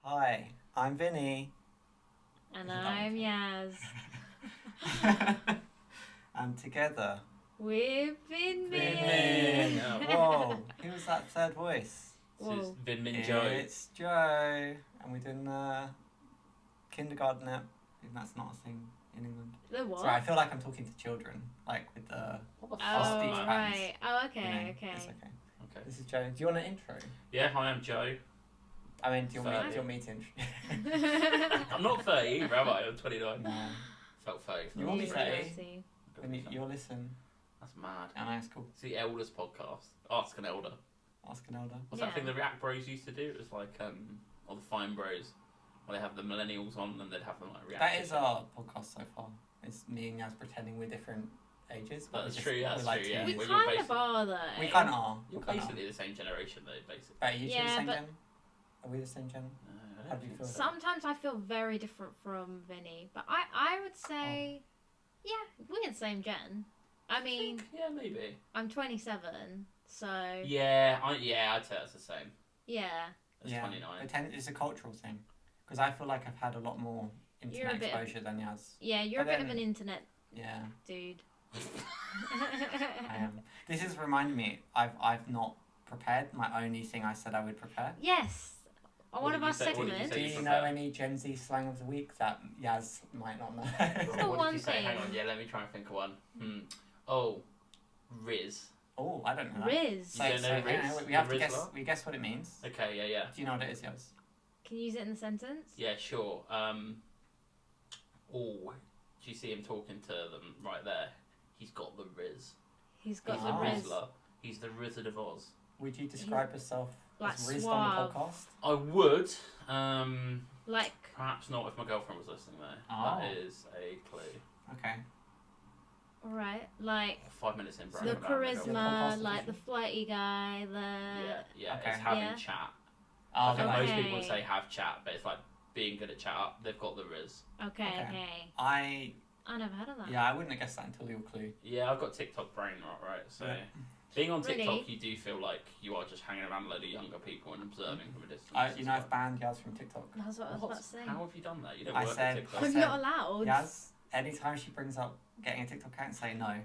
Hi, I'm Vinny. And I'm Yaz. And together, We've been Vinmin. Vinmin. Whoa, who was that third voice? This is Whoa. Vinmin Joe. It's Joe, and we're doing kindergarten app. That's not a thing in England. The what? Sorry, I feel like I'm talking to children, like with the What the Oh, speech man? patterns. right. Oh, okay, you know, okay. It's okay. Okay. This is Joe. Do you want an intro? Yeah, hi, I'm Joe. I mean, do you want me 30. to intro? I'm not 30 either, am I? I'm 29. No. Felt 30. You want me Easy, 30? easy. When you'll listen. That's mad. And that's cool. It's the Elders podcast. Ask an Elder. Ask an elder. What's Yeah. that thing the React Bros used to do? It was like, or the Fine Bros, where they have the millennials on and they'd have them like react. That is our podcast so far. It's me and Yaz pretending we're different ages. But That's we're true, just, that's we're like true, yeah. We teenagers. Well, you're kind of basic- are, though. We kind of are. You're We kinda basically the same generation, though, basically. are. Are you two Yeah, the same but- gen? Are we the same gen? I How don't do you think feel? so. Sometimes I feel very different from Vinny, but I would say, yeah, we're the same gen. I mean, Yeah, maybe. I'm 27, so Yeah, I'd say that's the same. yeah. That's 29. It's a cultural thing. Because I feel like I've had a lot more You're internet a bit- exposure than Yaz. Yeah, you're But a bit of then- an internet Yeah, dude. I am. This is reminding me, I've not prepared. My only thing I said I would prepare. Yes. On What one did of you our say- what did you segments. Do say? you prepared? know any Gen Z slang of the week that Yaz might not know? the What one did you say? Hang thing. on, yeah, let me try and think of one. Oh, Riz. Oh, I don't know that. Riz. So, You don't know hang on, Riz? we have The to guess. Rizzler? We guess what it means. Okay, yeah. Do you know what it is, Yaz? Can you use it in the sentence? Yeah, sure. Do you see him talking to them right there? He's got the Riz. He's got He's the the Riz. Rizzler. He's the Wizard of Oz. Would you describe yourself Like as Riz on the suave. podcast? I would. Like, Perhaps not if my girlfriend was listening though. Oh. That is a clue. Okay. alright, like 5 minutes in, the bragging about my girlfriend. charisma, podcast like the flirty guy, Yeah, Okay. it's having Yeah. chat. Oh, I think okay. most people would Okay. say have chat, but it's like being good at chat. They've got the Riz. Okay, Okay. okay. I never heard of that. yeah, I wouldn't have guessed that until your clue. Yeah, I've got TikTok brain right. So Yeah. being on Really? TikTok, you do feel like you are just hanging around a load of younger people and observing from a distance. You know, I've banned Yaz from TikTok. That's what I was about to say. How have you done that? You don't I work said- at TikTok. I I'm said- not allowed. Yaz, anytime she brings up getting a TikTok account, say no.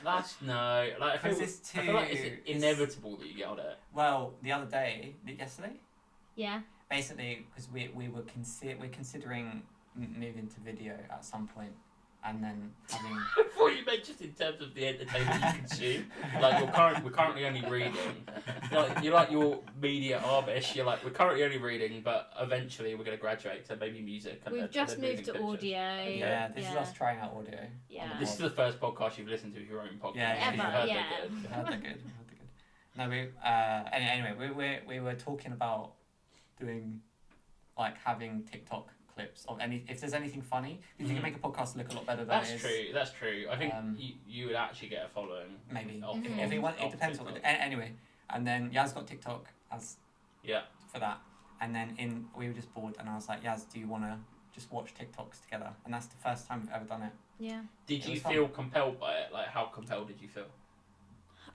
That's no. Like I feel, 'Cause it's I feel like too- it's inevitable that you get on it. Well, the other day, yesterday, Yeah. basically, because we're considering moving to video at some point, and then having. I thought you meant just in terms of the entertainment you consume. Like we're currently only reading. You're like your media arbish. You're like we're currently only reading, but eventually we're going to graduate to maybe music. And We've then- just and then moved to moving pictures. audio. Yeah, this is us trying out audio. Yeah. This is the first podcast you've listened to of your own podcast. Yeah, You've ever, heard yeah. they're good. I heard they're good. I heard they're good. No, anyway, we were talking about doing, like, having TikTok clips of if there's anything funny, because you can make a podcast look a lot better than it That's is. true. That's true. I think Um, you would actually get a following. Maybe off- Mhm. if we want, it off depends what we do. TikTok. Anyway, and then Yaz got TikTok as Yeah. for that, and then we were just bored, and I was like, Yaz, do you want to just watch TikToks together? And that's the first time we've ever done it. Yeah. Did It you was fun. feel compelled by it? Like how compelled did you feel?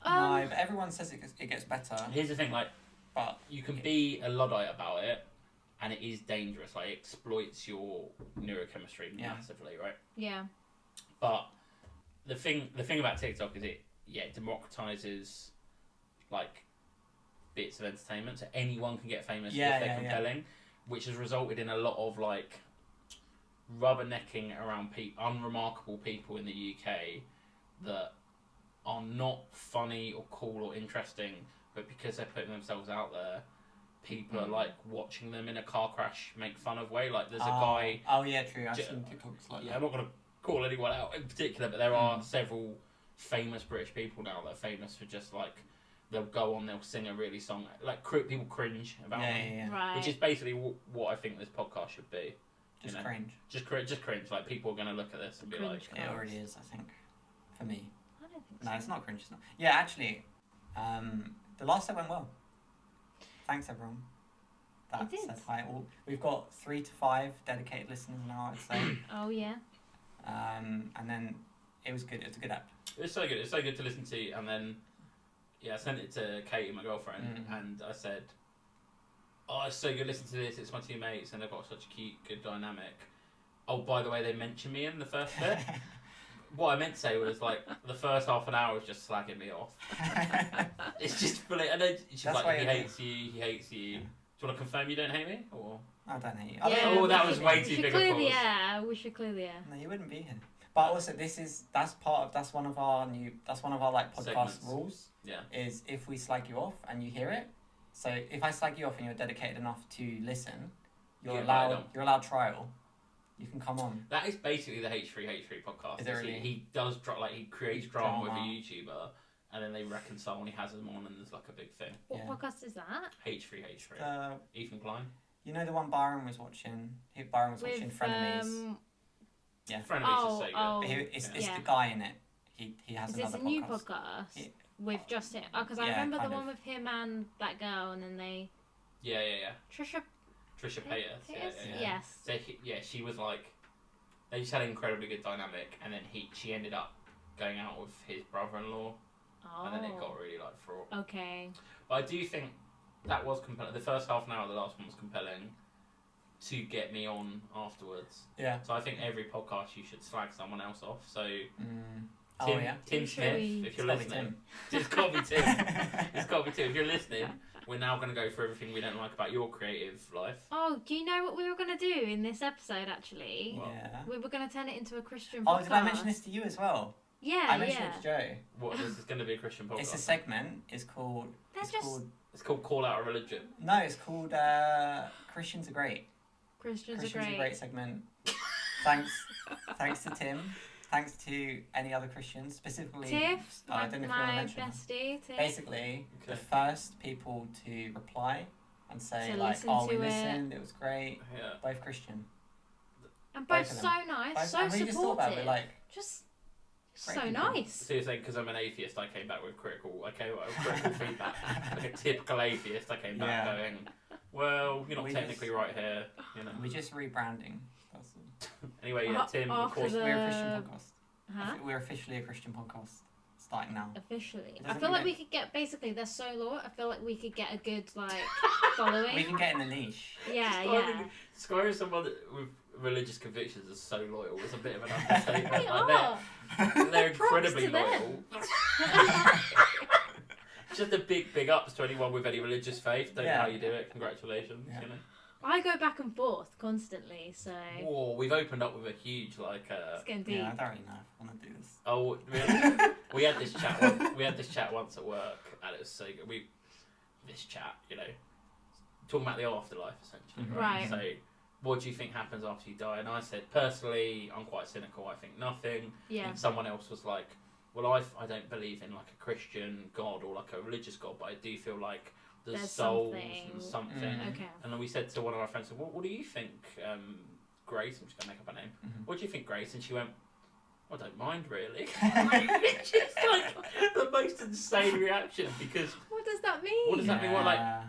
No, but everyone says it gets better, Here's the thing. Like but you can be a luddite about it, and it is dangerous. Like it exploits your neurochemistry Yeah. massively, right? Yeah. But the thing about TikTok is it democratizes like bits of entertainment, so anyone can get famous Yeah, if they're yeah, yeah. compelling, which has resulted in a lot of like rubbernecking around unremarkable people in the UK that are not funny or cool or interesting, but because they're putting themselves out there, people are like watching them in a car crash make fun of way. Like there's a guy. Oh yeah, true. I've J- seen TikToks like Yeah, that. I'm not gonna call anyone out in particular, but there are several famous British people now that are famous for just like they'll go on, they'll sing a really song like people cringe about Yeah, them, yeah, yeah. Right. which is basically what I think this podcast should be. Just you know. cringe. Just cringe. Like people are gonna look at this and be Cringe. like, It already is, I think, for me. I don't think so. No, it's not cringe. It's not. Yeah, actually, the last set went well. Thanks, everyone. That It did. said hi. We've got 3 to 5 dedicated listeners now, I'd say. Oh yeah. And then it was good. It was a good app. it's so good. It's so good to listen to. And then I sent it to Katie, my girlfriend, Mm. and I said, oh, it's so good, listen to this, it's my two mates, and they've got such a cute, good dynamic. Oh, by the way, they mentioned me in the first bit. What I meant to say was, like, the first half an hour was just slagging me off. It's just fully, and then she's That's like, why he you hates you, he hates you. Do you want to confirm you don't hate me? Or? I don't hate you. Yeah, Oh, that we was should- way we too should big a clear the pause. air. We should clear the air. No, you wouldn't be here. But also, that's one of our like podcast Segments. rules. Yeah. Is if we slag you off and you hear it. So if I slag you off and you're dedicated enough to listen, you're Get invited allowed. on. You're allowed trial. You can come on. That is basically the H3 podcast. Is it really? He does he creates drama with a Drama. YouTuber, and then they reconcile and he has them on, and there's like a big thing. What Yeah. podcast is that? H3. Ethan Klein. You know the one Byron was watching. Byron was watching With Frenemies. Yeah. Frenemies is so good. Oh, It's yeah. the guy in it. He has Is this another a new podcast. podcast Yeah. with just him? Oh, because I Yeah, remember the kind one of. with him and that girl, and then they Yeah. Trisha. Trisha Paytas. Yeah. Yes. So she was like, they just had an incredibly good dynamic, and then she ended up going out with his brother-in-law, Oh. and then it got really like fraught. Okay. But I do think that was compelling. The first half an hour, the last one was compelling to get me on afterwards. Yeah. So I think every podcast you should slag someone else off. So Oh Tim, yeah. Tim Should Smith, we- if you're It's gotta be listening, it's got to be Tim. It's got to be Tim. If you're listening, we're now going to go through everything we don't like about your creative life. Oh, do you know what we were going to do in this episode, actually? What? Yeah. We were going to turn it into a Christian Oh, podcast. did I mention this to you as well? Yeah, I mentioned yeah. it to Joe. What, this is going to be a Christian podcast? It's a segment. It's called. They're It's just called. It's called Call Out a Religion. No, it's called Christians Are Great. Christians Christians are Are great. Great segment. Thanks to Tim. Thanks to any other Christians, specifically. Tiff, Oh, I don't know if you want to my mention them. bestie, Tiff. Basically, the Okay. first people to reply and say To like, listen "Oh, we to it. listened. It was great." Yeah. Both Christian. And both both of so them. nice, Both, so I really just thought about supportive. it. Like, Just Great so people. nice. So you're saying because I'm an atheist, I came back with critical feedback. Like a typical atheist, I came back Yeah. going, well, you're not We technically just- right here, you know. we're just rebranding. That's all. Anyway, yeah, Tim, of After course. the- We're a Christian podcast. Huh? We're officially a Christian podcast. Starting now. Officially. I Doesn't feel like mean we could get, basically, they're so loyal, I feel like we could get a good, like, following. We can get in the niche. Yeah, yeah. Skyrim someone with religious convictions is so loyal. It's a bit of an understatement. They Like, are. they're Props incredibly to them. loyal. Just a big ups to anyone with any religious faith. Don't know Yeah. how you do it. Congratulations. Yeah. You know. I go back and forth constantly, so Whoa, we've opened up with a huge like. it's getting deep. Yeah, I don't really know if I want to do this. Oh, really? we had this chat. We had this chat once at work, and it was so good. This chat, you know, talking about the afterlife essentially. Mhm. Right. So, what do you think happens after you die? And I said, personally, I'm quite cynical. I think nothing. Yeah. And someone else was like, well, I don't believe in like a Christian God or like a religious God, but I do feel like there's souls and something. Mm. Okay. And then we said to one of our friends, what do you think, Grace? I'm just going to make up her name. Mhm. What do you think, Grace? And she went, I don't mind really. It's just like the most insane reaction because What does that mean? What does that mean? What, like- Yeah.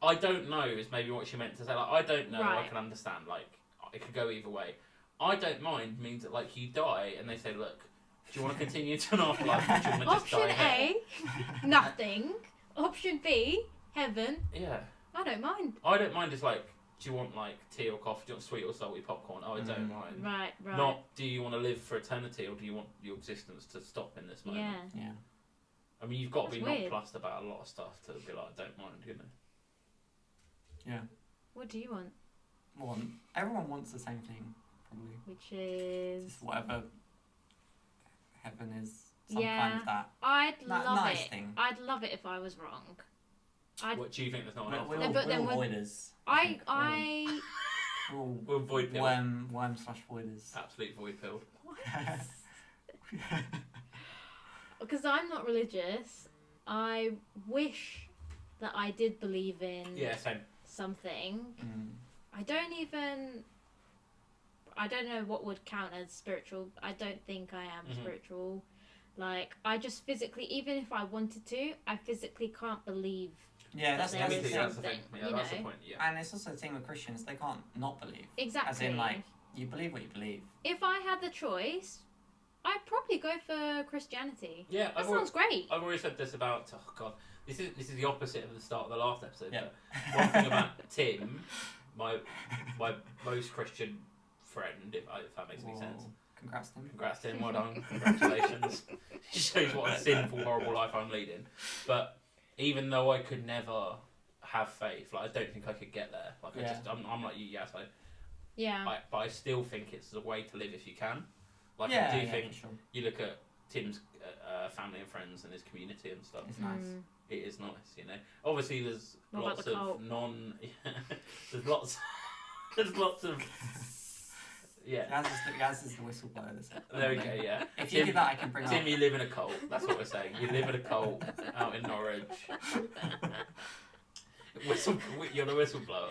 I don't know is maybe what she meant to say. Like, I don't know, I Right. can understand. Like, it could go either way. I don't mind means that, like, you die and they say, look, do you want to continue to an afterlife or do you want to just Option die here? A, nothing. Option B, heaven. Yeah. I don't mind. I don't mind is like, do you want, like, tea or coffee? Do you want sweet or salty popcorn? Oh, I don't Mm. mind. Right, right. Not, do you want to live for eternity or do you want your existence to stop in this moment? Yeah. Yeah. I mean, you've got to That's be weird. nonplussed about a lot of stuff to be like, I don't mind, you know? Yeah. What do you want? Well, everyone wants the same thing, probably. Which is Just whatever heaven is. Some Yeah. kind of that. I'd Ni- love nice it. thing. I'd love it if I was wrong. What do you think there's not We're, enough? we're No, all, but we're then all when- voiders. I think we're all We're void pilled. worm/voiders. Absolute void pilled. because I'm not religious. I wish that I did believe in Yeah, same. something. Mm. I don't know what would count as spiritual. I don't think I am Mhm. spiritual. Like, I just physically, even if I wanted to, I physically can't believe. Yeah, that's There the is thing. that's the thing. something, Yeah, you that's the know. point. Yeah. And it's also the thing with Christians, they can't not believe. Exactly. As in, like, you believe what you believe. If I had the choice, I'd probably go for Christianity. Yeah, That sounds great. I've already said this about. Oh God, this is the opposite of the start of the last episode. Yeah. But one thing about Tim, my most Christian friend, if that makes any sense. Congrats, Tim. Congrats, Tim. Well done. Congratulations. It shows what a sinful, horrible life I'm leading. But even though I could never have faith, like I don't think I could get there. Like I'm like you, yes, but I still think it's a way to live if you can. Like I do think you look at Tim's family and friends and his community and stuff. It's nice. It is nice, you know. Obviously, there's lots of non. There's lots. There's lots of. Yeah. Gaz is the whistleblower. There we go. Yeah. If you do that, I can bring Tim, you live in a cult. That's what we're saying. You live in a cult out in Norwich. You're the whistleblower.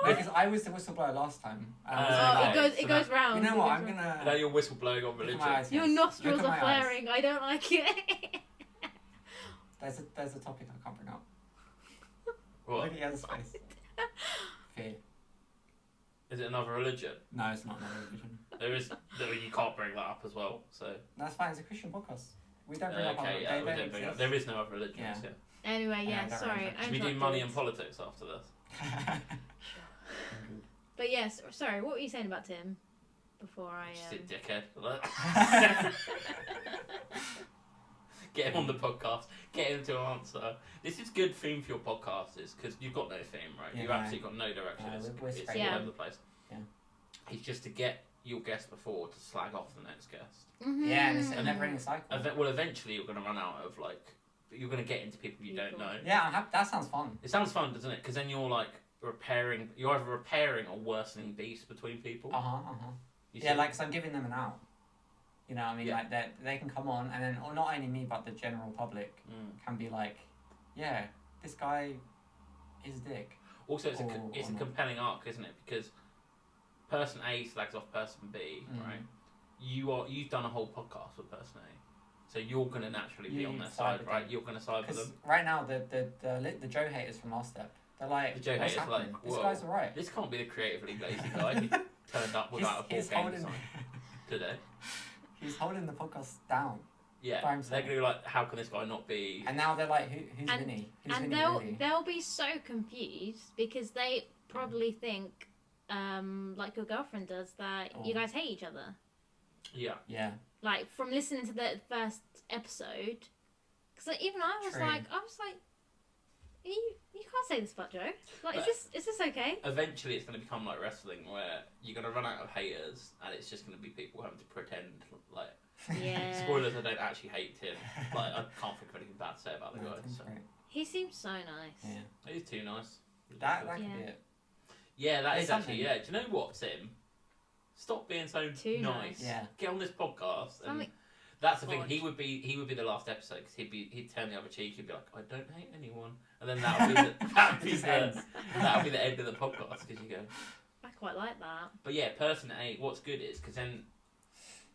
Because I was the whistleblower last time. It goes round. You know what? I'm gonna. Now you're whistleblowing on religion. Your nostrils are flaring. I don't like it. There's a topic I can't bring up. What? Look at the other space. Fear. Is it another religion? No, it's not another religion. There is. You can't bring that up as well. So. That's fine. It's a Christian podcast. We don't bring up. Okay, yeah, we don't bring up. There is no other religions. Yeah. Anyway, sorry. Should we do money and politics after this? But yes, sorry. What were you saying about Tim? Before I. Just a dickhead. Get him on the podcast. Get him to answer. This is good theme for your podcasters because you've got no theme, right? Yeah, you've absolutely got no direction. It's all over the place. Yeah. It's just to get your guest before to slag off the next guest. Mm-hmm. Yeah, and it's a never-ending cycle. Well, eventually you're going to run out of you're going to get into people you don't know. Yeah, that sounds fun. It sounds fun, doesn't it? Because then you're you're either repairing or worsening beefs between people. Yeah, like, cause I'm giving them an out. You know what I mean? Yeah. Like, they can come on, and then not only me, but the general public can be like, yeah, this guy is a dick. Also, it's a compelling arc, isn't it? Because person A slags off person B, right? You've done a whole podcast with person A, so you're going to naturally be on their side, right? You're going to side with them. Right now, the Joe haters from last step, they're like, the Joe haters like, this guy's alright. This can't be the creatively lazy guy who turned up without a board game design today. He's holding the podcast down. Yeah, they're going to be like, how can this guy not be... And now they're like, who's Vinny? Who's Vinny really? They'll be so confused because they probably think, like your girlfriend does, that you guys hate each other. Yeah. Yeah. Like, from listening to the first episode, because even I was like, you can't say this about Joe. Like, is this okay? Eventually, it's going to become like wrestling, where you're going to run out of haters, and it's just going to be people having to pretend like. Yeah. Spoilers: I don't actually hate him. Like, I can't think of anything bad to say about the guy. So. He seems so nice. Yeah. He's too nice. That could be it. Yeah, that is actually. Yeah. Do you know what, Tim? Stop being so too nice. Yeah. Get on this podcast. And that's the thing. He would be the last episode because he'd turn the other cheek. He'd be like, I don't hate anyone, and then that'll be the end of the podcast because you go. I quite like that. But yeah, person A. What's good is because then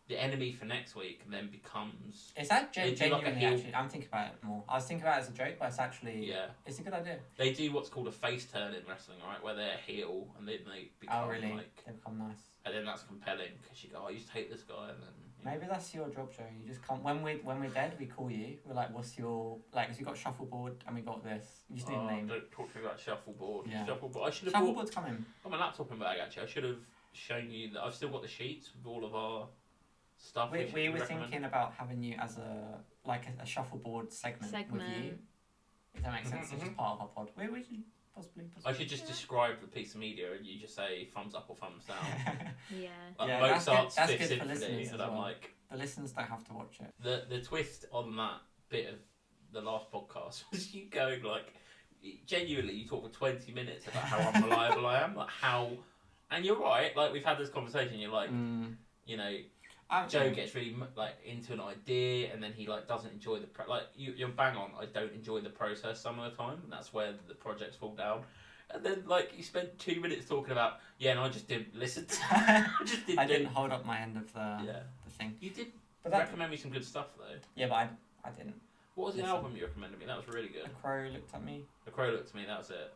the enemy for next week then becomes. Is that genuinely actually? I'm thinking about it more. I was thinking about it as a joke, but it's actually. Yeah. It's a good idea. They do what's called a face turn in wrestling, right? Where they're heel and then they become really? like. They become nice. And then that's compelling because you go, I used to hate this guy, and then. Maybe that's your job, Joe. You just come when we're dead. We call you. We're like, what's your Cause you got shuffleboard and we got this. You just need a name. Don't talk to me about shuffleboard. Yeah. Shuffleboard. I should have. Shuffleboard's coming. Got my laptop in bag actually. I should have shown you that. I've still got the sheets with all of our stuff. We were thinking about having you as a shuffleboard segment with you. If that makes sense, it's just part of our pod. We should possibly. I should just describe the piece of media and you just say thumbs up or thumbs down. Yeah. Like Mozart's that's Fifth good for Symphony, listeners and as I'm well. like. The listeners don't have to watch it. The twist on that bit of the last podcast was you going like, genuinely, you talk for 20 minutes about how unreliable I am, like how, and you're right. Like we've had this conversation. You're like, you know. Joe gets really like into an idea and then he like doesn't enjoy the you're bang on. I don't enjoy the process some of the time, and that's where the projects fall down. And then like you spent 2 minutes talking about and I just didn't listen. I didn't hold up my end of the thing. You did recommend me some good stuff though. Yeah, but I didn't. What was the album you recommended me? That was really good. A Crow Looked at Me. A Crow Looked at Me. That was it.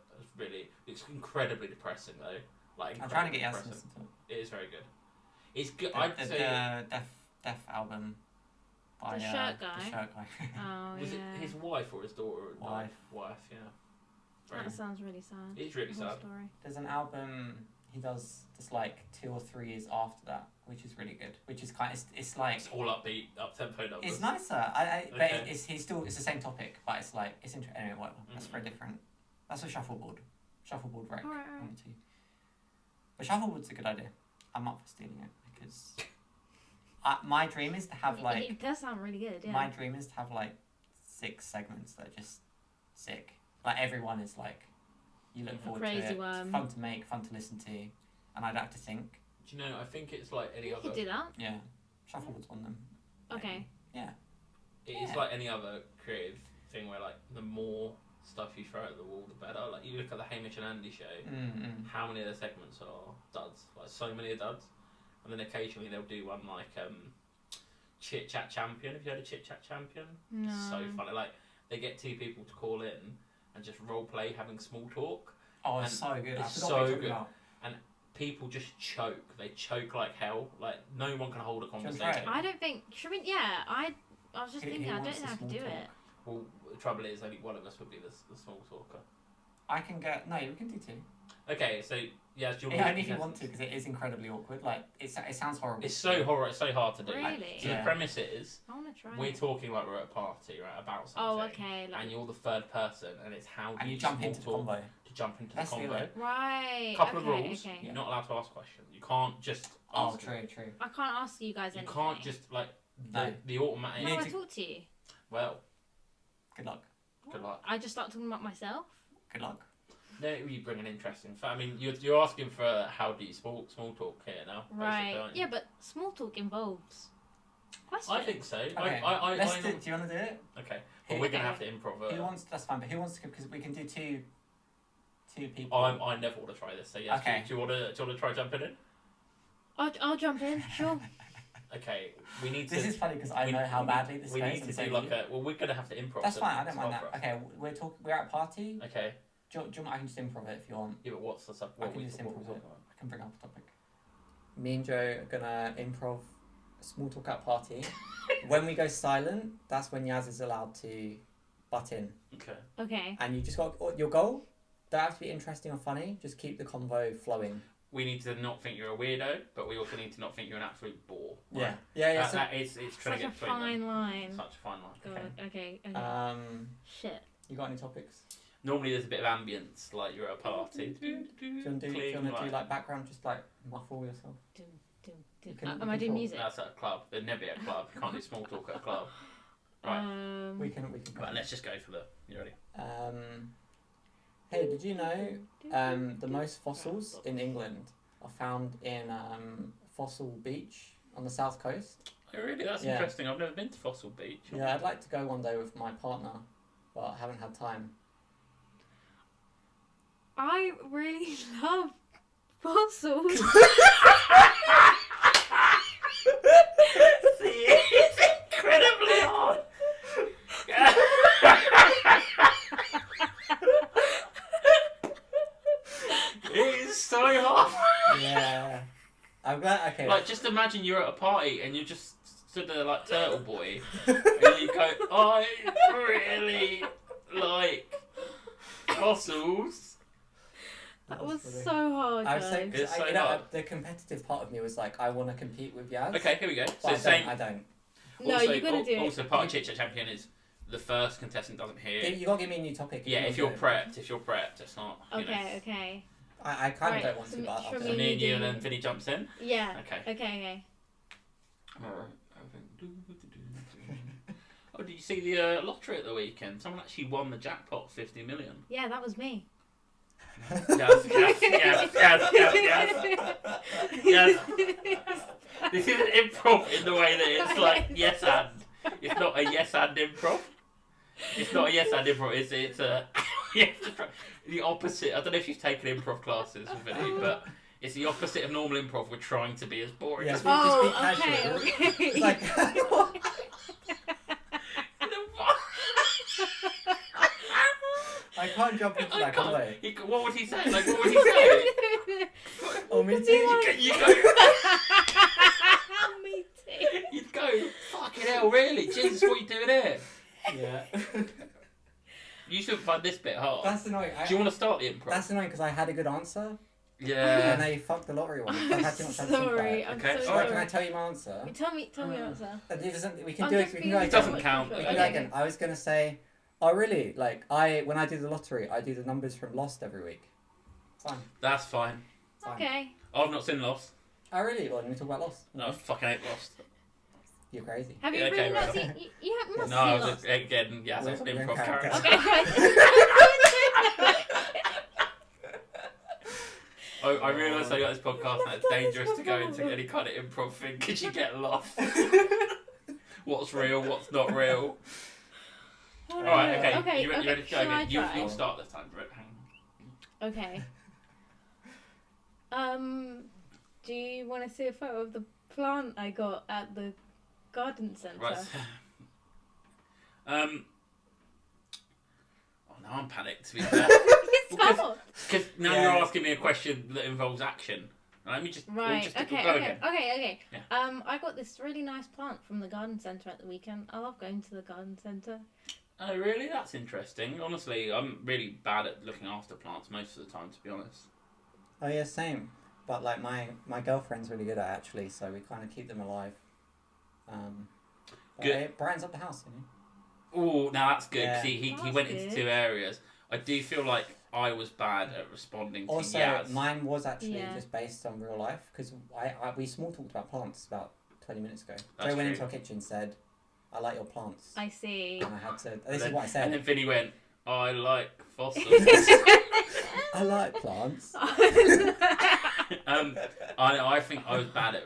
It's incredibly depressing though. Like I'm trying to get Yasmin to listen to it. It is very good. It's good. The Deaf album by The Shirt Guy? The Shirt Guy. Oh, Was yeah. it his wife or his daughter? Wife. Wife, yeah. Very- That sounds really sad. It's really The whole sad. story. There's an album he does just like 2 or 3 years after that, which is really good. Which is kind of, it's like It's all upbeat, up-tempo numbers. it's nicer. But Okay. it's the same topic, but it's like it's interesting. Anyway, whatever. That's very different. That's a shuffleboard rec. Alright. But shuffleboard's a good idea. I'm up for stealing it because my dream is to have like It does sound really good, yeah. my dream is to have like 6 segments that are just sick. Like everyone is like you look forward to Crazy it. one. It's fun to make, fun to listen to, and I don't have to think. Do you know, I think it's like any You other... could do that. Yeah, shuffleboard's one of them. Okay. Yeah. It is like any other creative thing where like the more stuff you throw at the wall, the better. Like you look at the Hamish and Andy show, how many of the segments are duds? Like so many are duds. And then occasionally they'll do one like Chit Chat Champion. Have you heard of Chit Chat Champion? No. So funny. Like they get 2 people to call in and just role play having small talk. Oh, it's so good. It's I forgot so what you're talking good. about. People just choke. They choke like hell. Like no one can hold a try conversation. it? I don't think. Should we? Yeah, I was just Who thinking. I don't wants know the how to small do talk? it. Well, the trouble is only one of us would be the small talker. I can get no. We can do 2. Okay, so yeah, do you Yeah, want only if you want to, because it is incredibly awkward. Like it sounds horrible. It's so horror. It's so hard to do. Really? So Yeah. the premise is I want to try. we're it. talking like we're at a party, right, about something. Oh, okay. Like, And you're the third person, and it's how and do you jump small into the talk convo. to jump into Let's the do convo. it. right. Couple okay, of rules. Okay. You're not allowed to ask questions. You can't just Oh, ask. true. I can't ask you guys You anything. can't just like No. the automatic. You How need do I to- talk to you? Well, Good luck. good luck. I just start talking about myself. Good luck. No, you bring an interesting. I mean, you're asking for how do you small talk here now? basically, Right. aren't you? Yeah, but small talk involves questions. I think so. Okay. I Do you want to do it? Okay. Well, we're gonna have to improv it. Who wants? That's fine. But who wants to? Because we can do two people. I never want to try this. So yes. Okay. Do you want to try jumping in? I'll jump in. Sure. Okay. We need to. This is funny because I know how badly this We goes. need to and so do do like you. a. Well, we're gonna have to improv. That's it. fine. I don't It's mind not that. for us. Okay, we're at a party. Okay. Do you want? I can just improv it if you want. Yeah, but what's the sub? I What can we just what improv we it. talking about? I can bring up a topic. Me and Joe are gonna improv a small talk at party. When we go silent, that's when Yaz is allowed to butt in. Okay. Okay. And you just got your goal. Don't have to be interesting or funny. Just keep the convo flowing. We need to not think you're a weirdo, but we also need to not think you're an absolute bore. Right? Yeah. That it's trying Such to a get between them. fine line. Such a fine line. God. Okay. Shit. You got any topics? Normally there's a bit of ambience, like you're at a party. Do you want to do like background, just like muffle yourself? You can- Am I doing talk. music? That's at a club. There'd never be a club. You can't do small talk at a club. Right. We can. Right, let's just go for the. You ready? Hey, did you know the most fossils in England are found in Fossil Beach on the south coast? Oh, really? That's Yeah. interesting. I've never been to Fossil Beach. Yeah, I'd like to go one day with my partner, but I haven't had time. I really love fossils. It's incredibly hard. It is so hard. Yeah. I'm glad. Okay. Like, just imagine you're at a party and you just stood there like Turtle Boy, and you go, I really like fossils. That was funny. so hard, I was though. saying, It's so you know, hard. the competitive part of me was like, I want to compete with Yaz. Okay, here we go. But So I same. don't. No, also, you gotta do it. Also, part of Chit Chat Champion is the first contestant doesn't hear. You gotta give me a new topic. Yeah, if you you're want prepped, it's not. You know. Okay. I kind of Right, don't want so to, but I'll for do So it. me and you, and do- then Vinny jumps in. Yeah. Okay. Okay. Oh, did you see the lottery at the weekend? Someone actually won the jackpot, 50 million. Yeah, that was me. Yes. This isn't improv in the way that it's like yes and. It's not a yes and improv. It's not a yes and improv. It's a you have to try, the opposite. I don't know if you've taken improv classes with Vinny, but it's the opposite of normal improv. We're trying to be as boring Yeah. as Oh, Just be casual. okay. It's like, I can't jump into that convo. What would he say? Like, what would he say? Oh, me too. You go. Me waiting. You'd go, fucking hell, really? Jesus, what are you doing here? Yeah. You shouldn't find this bit hard. That's annoying. Do you want to start the improv? That's annoying because I had a good answer. Yeah. And they fucked the lottery one. I've had too much time to think about Sorry, it. I'm Okay, so alright, Can sorry. I tell you my answer? Tell me your answer. It doesn't. We can I'm do it. just We can being go It again. doesn't count, We though. can go again. I was gonna say, oh really? Like when I do the lottery, I do the numbers from Lost every week. Fine. That's fine. Fine. Okay. I've not seen Lost. Oh really? Well, let me talk about Lost. No, I fucking hate Lost. You're crazy. Have you Yeah, really okay, not right. seen? You must No, have I seen was Lost. again, yes, I was an We're improv character. character. Okay, fine. I realised I got this podcast and it's dangerous to go into any kind of improv thing because you get lost. What's real, what's not real. Alright, okay. Okay, You ready to go shall I again? try? You'll start this time, Brett. Hang on. Okay. Do you want to see a photo of the plant I got at the garden centre? Right. Oh, now I'm panicked, to be fair. It's Because- hot. Because now Yeah. you're asking me a question that involves action. Let me just, we'll Right. just Okay. go Okay. again. Okay. Yeah. I got this really nice plant from the garden centre at the weekend. I love going to the garden centre. Oh, really? That's interesting. Honestly, I'm really bad at looking after plants most of the time, to be honest. Oh yeah, same. But like my girlfriend's really good at it, actually, so we kind of keep them alive. But Good. It brightens up the house, you know. Oh, now that's good. Yeah. 'Cause he That's went into good. 2 areas. I do feel like I was bad at responding to Also, Yaz. mine was actually Yeah. just based on real life because we small talked about plants about 20 minutes ago. That's Joe went true. into our kitchen and said, "I like your plants," I see. and I had to. This is then- what I And said. then Vinny went, I like fossils. I like plants. I think I was bad at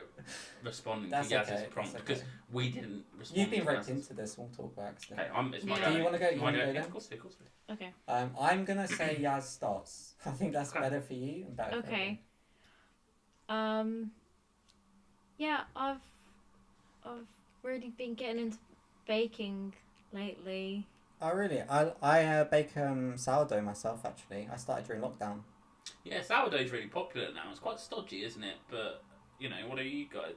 responding That's to Yaz's okay, prompt that's because okay. we didn't respond. You've been to roped Yaz's. into the small talk by accident. Okay, it's my Yeah. go. Do you want to go? You My want to go? go Yeah, then? of course, of course. Okay. I'm gonna say Yaz starts. I think that's Okay. better for you and better. For Okay. Yeah, I've really been getting into baking lately. Oh really? I bake sourdough myself actually. I started during lockdown. Yeah, sourdough's really popular now. It's quite stodgy, isn't it? But you know, what do you got?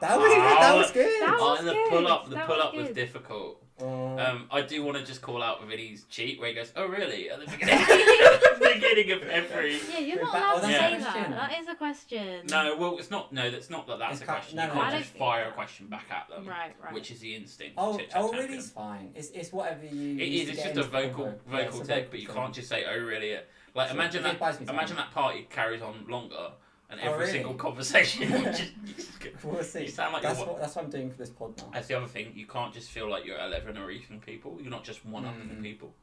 That was good. That was good. That was the good. pull-up That was good. difficult. Um, I do want to just call out Vinny's cheat where he goes, "Oh really?" At the beginning of every. Yeah, you're not But- allowed oh, to that's a say question. that. That is a question. No, well, it's not. No, that's not that's It's a kind- question. no, You no, can't I just don't fire a think question back at them, Right. which is the instinct. oh, Chit Chat Champion. really's fine. It's whatever you. It use is. to It's get just a into vocal convo. Yeah, it's a tick, but you thing. can't just say, "Oh really?" Like Sure. imagine It buys me that. time. Imagine that part carries on longer, and Oh, every really? single conversation. you just We'll see. You sound like that's you're. what I'm doing for this pod now. That's the other thing. You can't just feel like you're 11 or even people. You're not just one up of the people.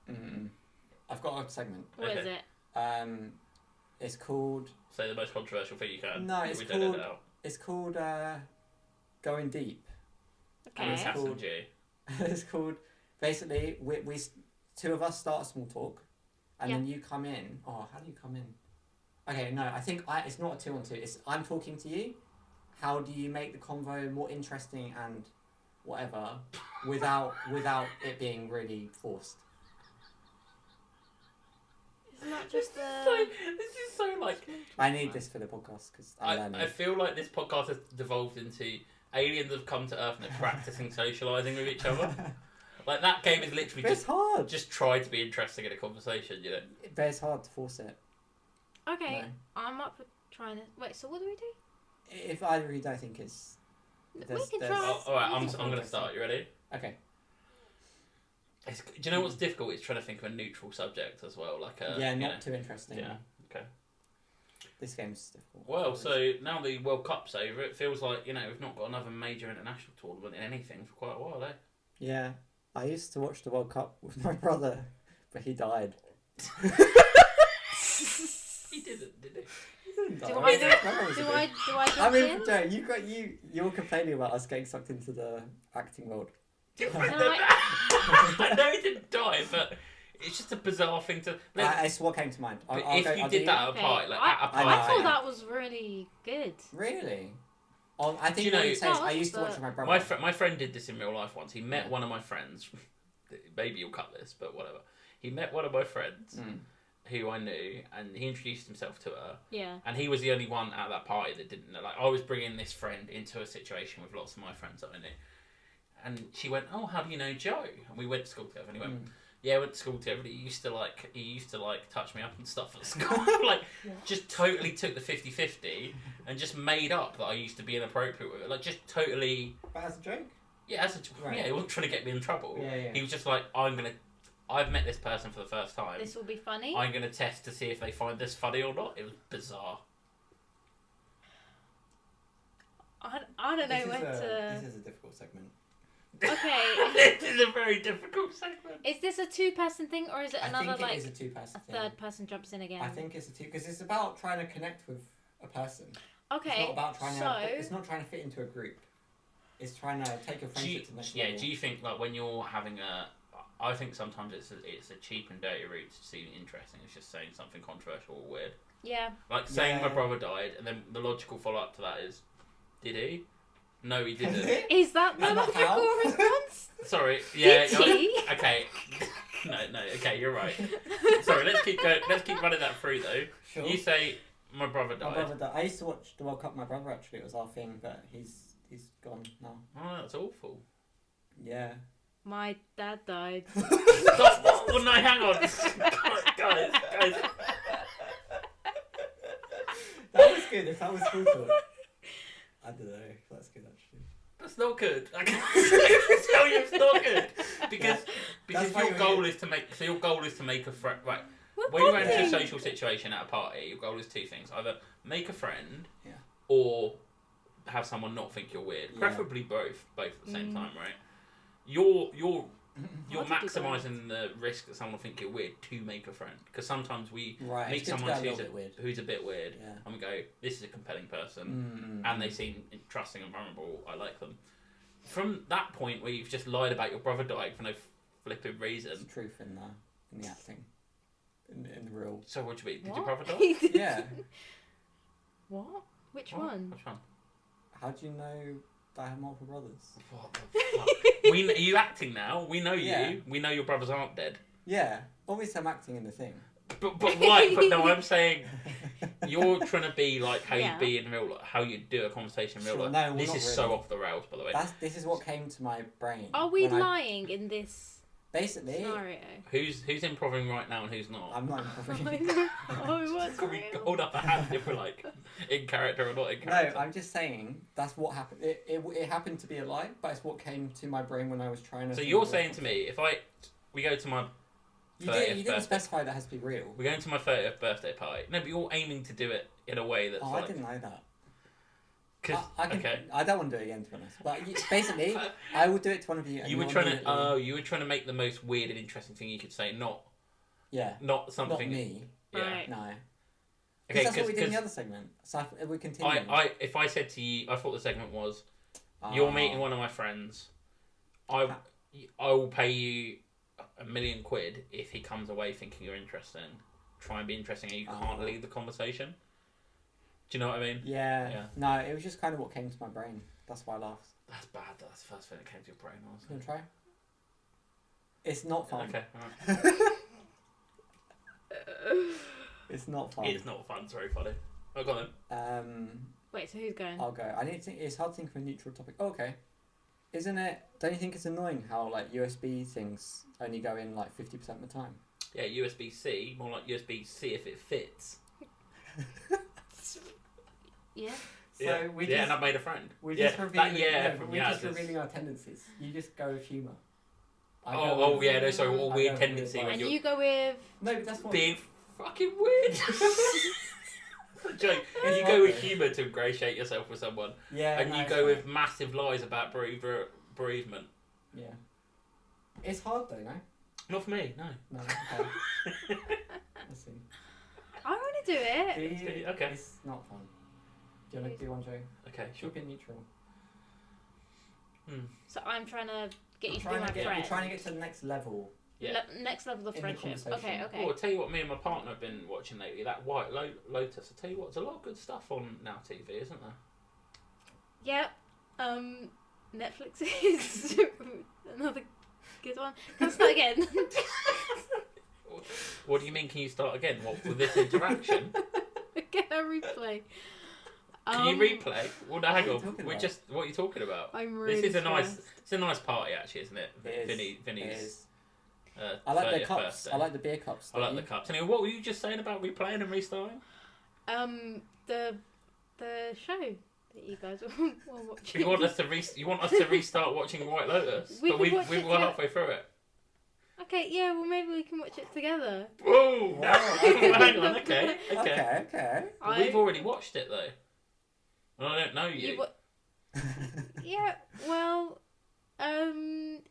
I've got a segment. What is Okay. it? It's called. Say the most controversial thing you can. No, We it's don't edit called- it out. It's called Going Deep. And it's Okay. cool. Hassan G. It's called basically we two of us start a small talk, and then you come in. Oh, how do you come in? Okay, no, I think it's not a 2-on-2. It's I'm talking to you. How do you make the convo more interesting and whatever without it being really forced? Isn't that just So, the? this is so like. I need this for the podcast because I'm learning. I feel like this podcast has devolved into aliens have come to Earth and they're practicing socialising with each other. Like that game is literally But it's hard. just try to be interesting in a conversation, you know. But it's hard to force it. Okay, No. I'm up for trying to. Wait, so what do we do? If either of you don't think it's. We There's- can there's- try. Oh, all right, I'm It's going to interesting. start. You ready? Okay. Do you know what's difficult? It's trying to think of a neutral subject as well, like a Yeah, you not know. too interesting. Yeah. Okay. This game's difficult. Well, so now the World Cup's over, it feels like we've not got another major international tournament in anything for quite a while, eh? Yeah, I used to watch the World Cup with my brother, but he died. He didn't, did he? He didn't die. Do I That was Do good. I I jump mean, in? Joe, you're complaining about us getting sucked into the acting world. I know he didn't die, but it's just a bizarre thing to. It's what came to mind. But I'll if go- you I'll did do- that at a Okay, party, like I- at a I party, know. I thought that was really good. Really? I Do think you what know- you'd say is No, I used to but- watch with my brother. my friend did this in real life once. He met Yeah. one of my friends. Maybe you'll cut this, but whatever. He met one of my friends, Mm. who I knew, and he introduced himself to her. Yeah. And he was the only one at that party that didn't know. Like, I was bringing this friend into a situation with lots of my friends that I knew. And she went, "Oh, how do you know Joe?" And we went to school together. And he went, "Yeah, I went to school together. He used to like touch me up and stuff at school." Like, just totally took the 50-50 and just made up that I used to be inappropriate with it. Like, just totally. But as a joke? Yeah, Right. Yeah, he wasn't trying to get me in trouble. Yeah. He was just like, I've met this person for the first time. This will be funny. I'm going to test to see if they find this funny or not. It was bizarre. I don't know when to. This is a difficult segment. Okay. This is a very difficult segment. Is this a 2-person thing, or is it another I think like it is a 2-person thing. third person jumps in again? I think it's a 2 because it's about trying to connect with a person. Okay. It's not about trying so it's not trying to fit into a group. It's trying to take your friendship to the next level. Do you think like when you're having I think sometimes it's a cheap and dirty route to seem interesting. It's just saying something controversial or weird. Yeah. Like saying my brother died, and then the logical follow up to that is, did he? No, he didn't. Is that the logical response? Sorry. Yeah. Did he? Okay. No. Okay, you're right. Sorry. Let's keep going. Let's keep running that through though. Sure. You say my brother died. My brother died. I used to watch the World Cup with my brother actually. It was our thing, but he's gone now. Oh, that's awful. Yeah. My dad died. Stop! Well, no, hang on, guys. That was good. If that was full talk. I don't know if that's good actually. That's not good. I can tell you it's not good because your goal is to make a friend. Right. When you're into a social situation at a party, your goal is 2 things: either make a friend, or have someone not think you're weird. Preferably both at the same time, right? You're maximising the risk that someone will think you're weird to make a friend. Because sometimes we meet someone who's a bit weird, and we go, "This is a compelling person," and they seem trusting and vulnerable. I like them. From that point where you've just lied about your brother dying for no flipping reason, there's truth in the acting, in the real. So what do you mean? Did your brother die? Yeah. What? Which one? Which one? How do you know that I have multiple brothers? What the fuck? Are you acting now? We know you. Yeah. We know your brothers aren't dead. Yeah. Obviously, I'm acting in the thing. But why? But no, I'm saying you're trying to be like how you'd be in real life, how you'd do a conversation in real life. No, this is really. so off the rails, by the way. This is what came to my brain. Are we lying in this basically scenario? Who's improving right now and who's not? I'm not improving. Can we hold up a hand if we're like in character or not in character? No, I'm just saying that's what happened. It happened to be a lie, but it's what came to my brain when I was trying to. So you're saying to me, we go to my You didn't specify that has to be real. We're going to my 30th birthday party. No, but you're aiming to do it in a way that's I didn't know that. Okay. I don't want to do it again, to be honest. But basically, I will do it to one of you. And you were trying to make the most weird and interesting thing you could say, not something. Not me. Yeah. Right. No. Okay, that's what we did in the other segment. So we continue. If I said to you, I thought the segment was, you're meeting one of my friends. I will pay you £1 million if he comes away thinking you're interesting. Try and be interesting, and you can't lead the conversation. Do you know what I mean? Yeah. No, it was just kind of what came to my brain. That's why I laughed. That's bad. That's the first thing that came to your brain. You want to try? It's not fun. Okay. All right. It's not fun. It's not fun. It's very funny. I got them. Wait, so who's going? I'll go. I need to think. It's hard to think of a neutral topic. Oh, okay. Isn't it? Don't you think it's annoying how like USB things only go in like 50% of the time? Yeah, USB-C, more like USB-C if it fits. Yeah. So and I've made a friend. We're just revealing. From we're just revealing our tendencies. You just go with humour. Sorry, what weird tendency when you go with. No, but that's what. Being fucking weird. Joke. You go with humour to ingratiate yourself with someone. Yeah. And you go with massive lies about bereavement. Yeah. It's hard though, no? Not for me, no. No. Okay. Let's see. I want to do it. Okay. It's not fun. Do you want to do one, Joe? Okay, sure. Keep it neutral. So I'm trying to get you to be my friend. You're trying to get to the next level. Yeah. Next level of In the friendship. conversation. Okay. Oh, I'll tell you what me and my partner have been watching lately. That White Lotus. I'll tell you what, there's a lot of good stuff on Now TV, isn't there? Yep. Netflix is another good one. Can I start again? What do you mean? Can you start again? What with this interaction? Get a replay. Can you replay? Well, no, hang What are you on. talking We're about? just. What are you talking about? I'm really This is stressed. It's a nice party, actually, isn't it? It is. Vinny's. It is. I I like the cups. Birthday. I like the beer cups. I like the cups. Anyway, what were you just saying about replaying and restarting? The show that you guys were watching. You want us to restart watching White Lotus, We but can watch it we're halfway through it. Okay, yeah, well maybe we can watch it together. Whoa! Wow. Hang on. Okay. Okay. We've already watched it though. Well, I don't know you. Yeah, well,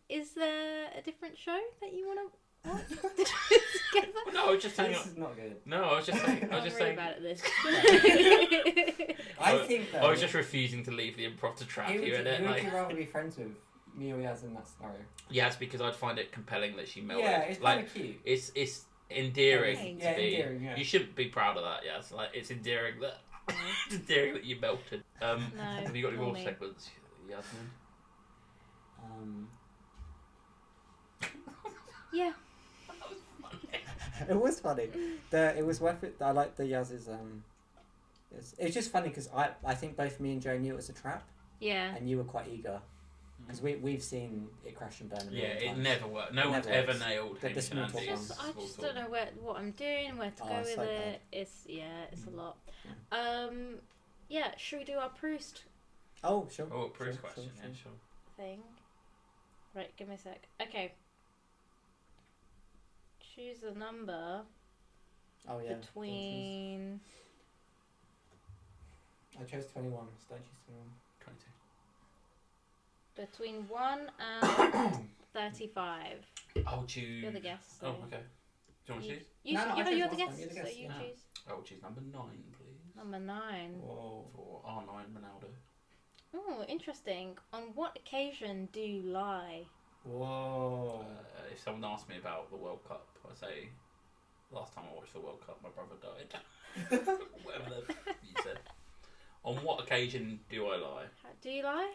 is there a different show that you want to watch together? No, I was just saying. This is not good. No, I was just saying. I'm really bad at this. I think though. I was just refusing to leave the improv to trap Who you in it. would Like, you rather be friends with, me or Yaz in that scenario? yes, because I'd find it compelling that she melted. Yeah, it's kind of cute. It's endearing Thanks. to Yeah, be. endearing, yeah. You shouldn't be proud of that. Yes, like it's endearing that. It's endearing that you melted. Have you got any not more me. segments, Yasmin? Yeah. It was funny. It was worth it. I like the Yaz's. It's just funny because I think both me and Joe knew it was a trap, Yeah. and you were quite eager because we've seen it crash and burn. A Yeah, million it times. never worked. No It one's never ever works. nailed The him small and talk Andy's ones. I small just talk. don't know what I'm doing, where to Oh, go it's with so it. bad. It's a lot. Yeah. Should we do our Proust Oh, sure. Oh, Proust Sure, question. sure, Yeah, sure. sure. thing? Right, give me a sec. Okay. Choose a number Oh yeah. between. I chose 21. So don't choose 21. between 1 and 35. I'll choose. You're the guest. Oh, So okay. Do you want to choose? You, No, no, I you're chose the last time, guest, you're the so guest, you yeah. choose. I will choose number 9, please. Number 9. Whoa. For R9 Ronaldo. Oh, interesting. On what occasion do you lie? Whoa. If someone asks me about the World Cup, I say, last time I watched the World Cup, my brother died. Whatever you said. On what occasion do I lie? Do you lie?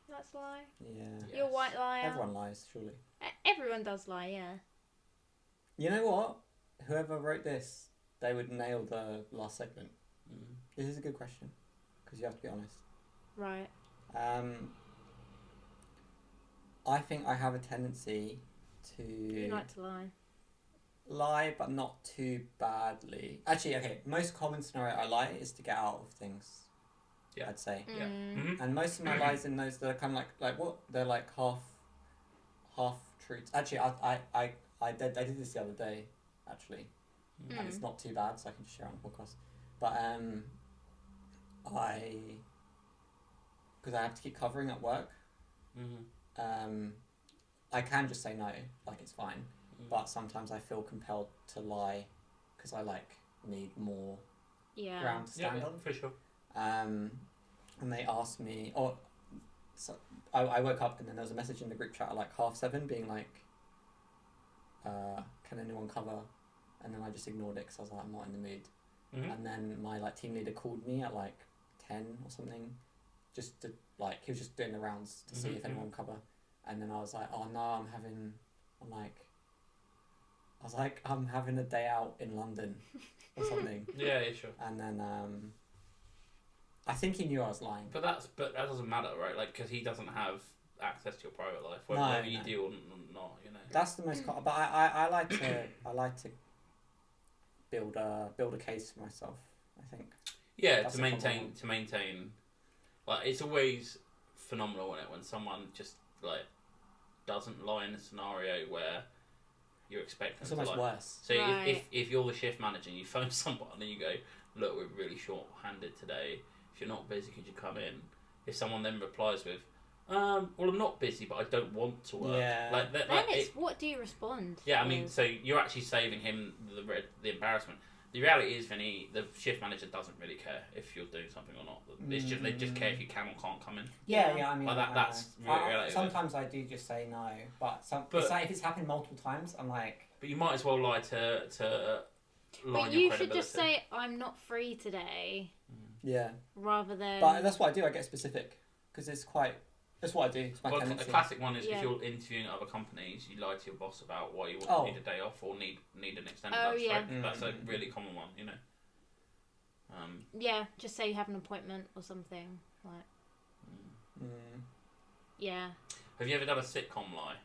That's lie. Yeah. Yes. You're a white liar. Everyone lies, surely. Everyone does lie, yeah. You know what? Whoever wrote this, they would nail the last segment. Mm. This is a good question because you have to be honest. Right. I think I have a tendency to You like to lie. lie, but not too badly. Actually, okay. Most common scenario I lie is to get out of things. Yeah. I'd say. Yeah. Mm-hmm. And most of my lies in those, they're kind of like what? They're like half truths. Actually, I did this the other day, actually, and it's not too bad, so I can just share it on the podcast. But because I have to keep covering at work, I can just say no, like it's fine. But sometimes I feel compelled to lie because I need more Yeah. ground to stand on. For sure. And they asked me, so I woke up and then there was a message in the group chat at like 7:30 being like, can anyone cover? And then I just ignored it because I was like, I'm not in the mood. And then my team leader called me at 10 or something, just to he was just doing the rounds to see if anyone would cover. And then I was like, oh no, I'm having a day out in London or something. Yeah, sure. And then I think he knew I was lying. But that doesn't matter, right? Because he doesn't have access to your private life, No, whether you no. do or not. That's the most. But I like to build a case for myself. I think. Yeah, That's to a common maintain. It's always phenomenal when someone just doesn't lie in a scenario where you're expecting It's them to almost lie. worse. So Right. if you're the shift manager and you phone someone and you go, look, we're really short-handed today. If you're not busy, could you come in? If someone then replies with, well, I'm not busy, but I don't want to work. Yeah. Then it's what do you respond? Yeah, I mean, with? so you're actually saving him the embarrassment. The reality is, Vinny, the shift manager doesn't really care if you're doing something or not. It's just they just care if you can or can't come in. Yeah. I mean, that's really reality. Sometimes I do just say no, but if it's happened multiple times, I'm like. But you might as well lie to line But your you credibility. should just say I'm not free today, Yeah. rather than. But that's what I do. I get specific because it's quite. That's what I do. It's my Well, a tendency. classic one is Yeah. if you're interviewing at other companies, you lie to your boss about why you Oh. need a day off or need an extended Oh, lunch yeah. break. That's a really common one, you know. Yeah, just say you have an appointment or something. Like, yeah. Have you ever done a sitcom lie?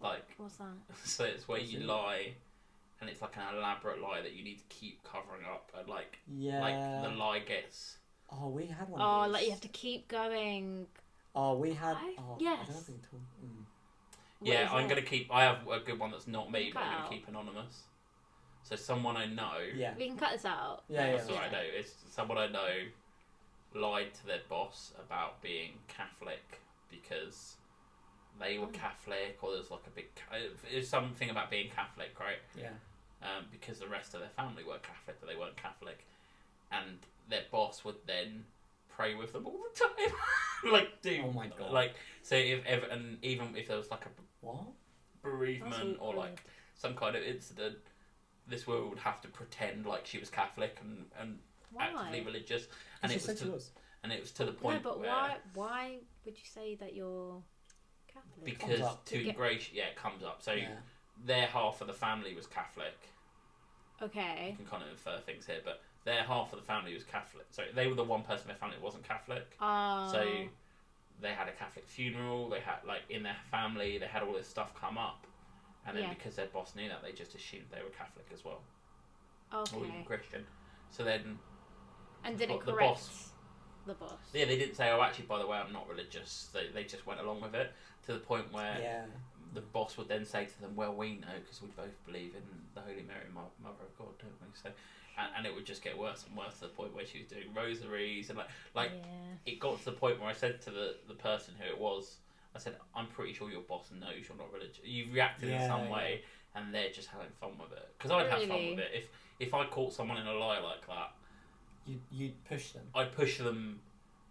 Like, What's that? so it's where What's you it? lie, and it's like an elaborate lie that you need to keep covering up, and like the Yeah. lie gets. Oh, we had one. Oh, of those. like you have to keep going. Oh, we had. I- Oh, yes. I don't know if we can talk. What Yeah, is I'm it? gonna keep. I have a good one that's not me, but Cut I'm gonna out. keep anonymous. So someone I know. Yeah. We can cut this out. Yeah, That's yeah. all right. No, it's someone I know lied to their boss about being Catholic because they were Catholic, or there's like a big. It's something about being Catholic, right? Yeah. Because the rest of their family were Catholic, but they weren't Catholic, and their boss would then pray with them all the time. Like, dude. Oh my God. Like, so if ever, and even if there was like a What? bereavement That's or like some kind of incident, this woman would have to pretend like she was Catholic and Why? actively religious, and She it said was to us. and it was to the No, point but where why would you say that you're Catholic? because Comes up. to ingratiate, yeah, it comes up. So Yeah. their half of the family was Catholic. Okay. You can kind of infer things here, but their half of the family was Catholic. So they were the one person in their family that wasn't Catholic. Oh. So they had a Catholic funeral. They had like in their family, they had all this stuff come up, and then Yeah. because their boss knew that, they just assumed they were Catholic as well, Okay. or even Christian. So then, And did it the correct boss- the boss? yeah, they didn't say, "Oh, actually, by the way, I'm not religious." They just went along with it to the point where Yeah. the boss would then say to them, "Well, we know because we both believe in the Holy Mary, Mother of God, don't we?" So, and it would just get worse and worse to the point where she was doing rosaries and like Yeah. it got to the point where I said to the person who it was, I said, "I'm pretty sure your boss knows you're not religious. You've reacted in some way, and they're just having fun with it." Because I'd have fun Really? with it if I caught someone in a lie like that. You'd push them. I'd push them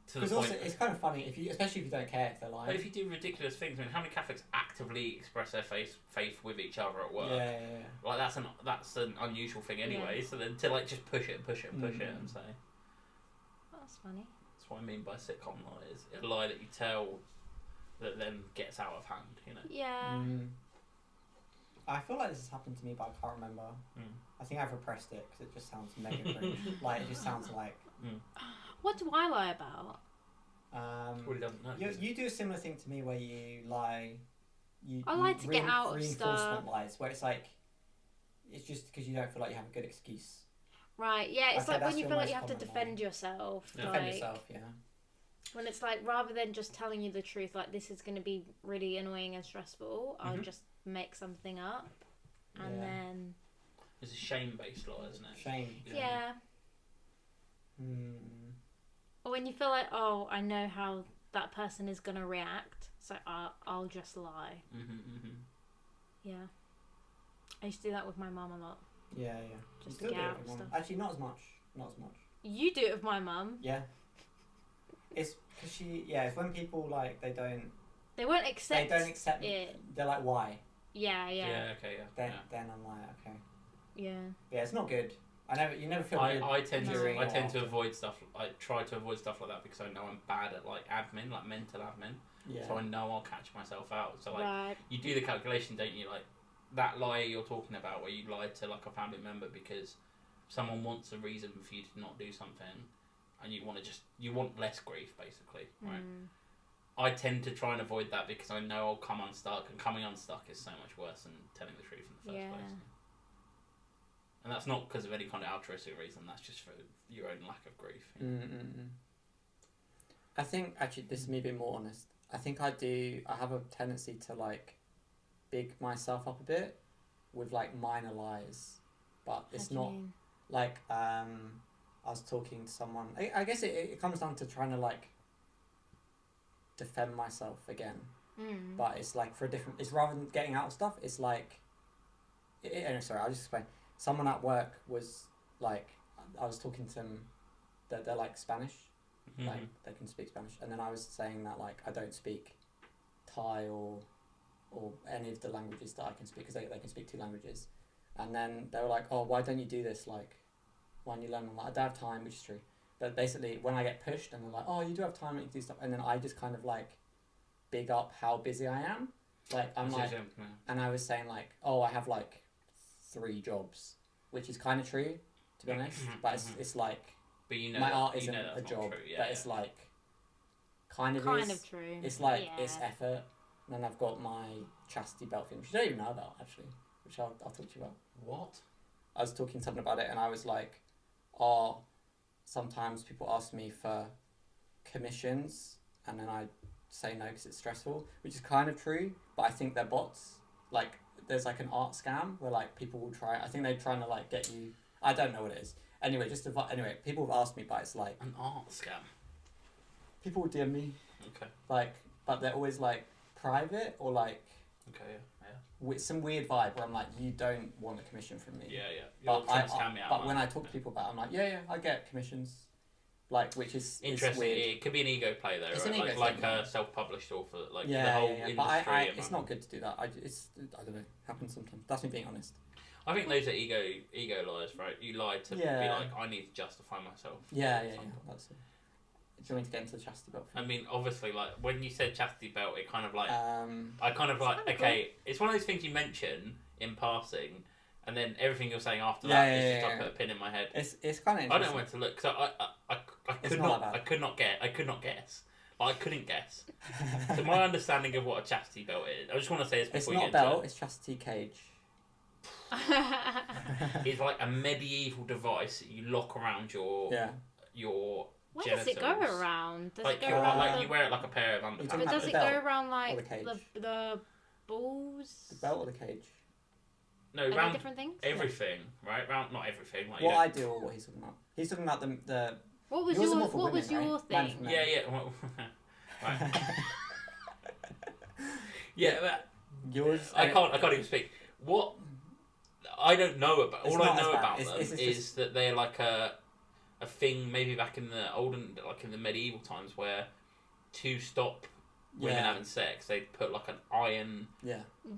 to the Because point. also it's kind of funny especially if you don't care if they're lying. But if you do ridiculous things, I mean, how many Catholics actively express their faith with each other at work? Yeah. Like that's an unusual thing anyway. So then to like just push it and say, That's funny. that's what I mean by sitcom lies. A lie that you tell that then gets out of hand. You know. Yeah. I feel like this has happened to me, but I can't remember. I think I've repressed it because it just sounds mega cringe. Like it just sounds like. What do I lie about? Well, he doesn't know. You do a similar thing to me where you lie. I lie to get out of reinforcement stuff. lies where it's like, it's just because you don't feel like you have a good excuse. Right, yeah, it's Okay, like that's when you your feel like most you have to common defend lie. yourself. Yeah. Like, Defend yourself, yeah. when it's like, rather than just telling you the truth, like, this is going to be really annoying and stressful, I'll just make something up. And Yeah. then, It's a shame-based lie, isn't it? Shame. yeah. Or when you feel like, oh, I know how that person is going to react, so I'll just lie. Yeah. I used to do that with my mum a lot. Yeah. Just You to still get do it out with of mum. stuff. Actually, not as much. You do it with my mum. Yeah. It's because it's when people like they don't accept accept it. They're like, why? Yeah. Okay. Then I'm like, okay. Yeah. Yeah, it's not good. You never feel good. I tend during to or after. avoid stuff. I try to avoid stuff like that because I know I'm bad at like admin, like mental admin. Yeah. So I know I'll catch myself out. So like Right. you do the calculation, don't you? Like that lie you're talking about, where you lied to like a family member because someone wants a reason for you to not do something, and you want less grief, basically, right? I tend to try and avoid that because I know I'll come unstuck, and coming unstuck is so much worse than telling the truth in the first place. And that's not because of any kind of altruistic reason. That's just for your own lack of grief. You know? I think actually this is me being more honest. I think I have a tendency to like big myself up a bit with like minor lies, but it's not like I was talking to someone. I guess it comes down to trying to like defend myself again, but it's like for a different. It's rather than getting out of stuff. It's like, sorry, I'll just explain. Someone at work was like, I was talking to them. They're like Spanish. Like they can speak Spanish, and then I was saying that like I don't speak Thai or any of the languages that I can speak because they can speak 2 languages, and then they were like, oh, why don't you do this, like why don't you learn? I'm like, I don't have time, which is true, but basically when I get pushed and they're like, oh, you do have time, you can do stuff, and then I just kind of like big up how busy I am. Like I'm like, and I was saying like, oh, I have like 3 jobs, which is kind of true, to be honest. But it's like, but you know, my art isn't a job, true, but it's like, kind of true. It's like it's effort. And then I've got my chastity belt thing, which you don't even know about actually, which I'll talk to you about. What? I was talking to someone about it, and I was like, oh, sometimes people ask me for commissions, and then I say no because it's stressful, which is kind of true, but I think they're bots. Like, there's like an art scam where like people will try. I think they're trying to like get you. I don't know what it is. Anyway, anyway, people have asked me, but it's like an art scam. People will DM me. Okay. Like, but they're always like private or like. Okay. Yeah. With some weird vibe where I'm like, you don't want a commission from me. Yeah. But when I talk to people about it, I'm like, yeah, I get commissions. Like, which is interesting. Weird. It could be an ego play though, it's right? An like ego a self-published author, like the whole industry. But it's not good to do that. I don't know. Happens sometimes. That's me being honest. I think those are ego lies, right? You lie to be like, I need to justify myself. Yeah. That's it. Do you want me to get into the chastity belt thing? I mean, obviously, like when you said chastity belt, it kind of like I kind of it's like cool. It's one of those things you mention in passing, and then everything you're saying after that is just I put a pin in my head. It's kind of. I don't know where to look because I could not guess. Like, I couldn't guess. So my understanding of what a chastity belt is, I just want to say this before you get into it. It's not a belt. It's chastity cage. It's like a medieval device that you lock around your Where genitals. does it go around? Does like, it go around like you wear it like a pair of underpants. But does it go around like the balls? The belt or the cage? No, round different things. Everything, right? Round, not everything. Like what I do or what he's talking about? He's talking about the. What was your thing? Yeah. Right. Yeah, but yours. I can't even speak. What I don't know about. All I know about them is that they're like a thing maybe back in the olden, like in the medieval times, where to stop women having sex, they'd put like an iron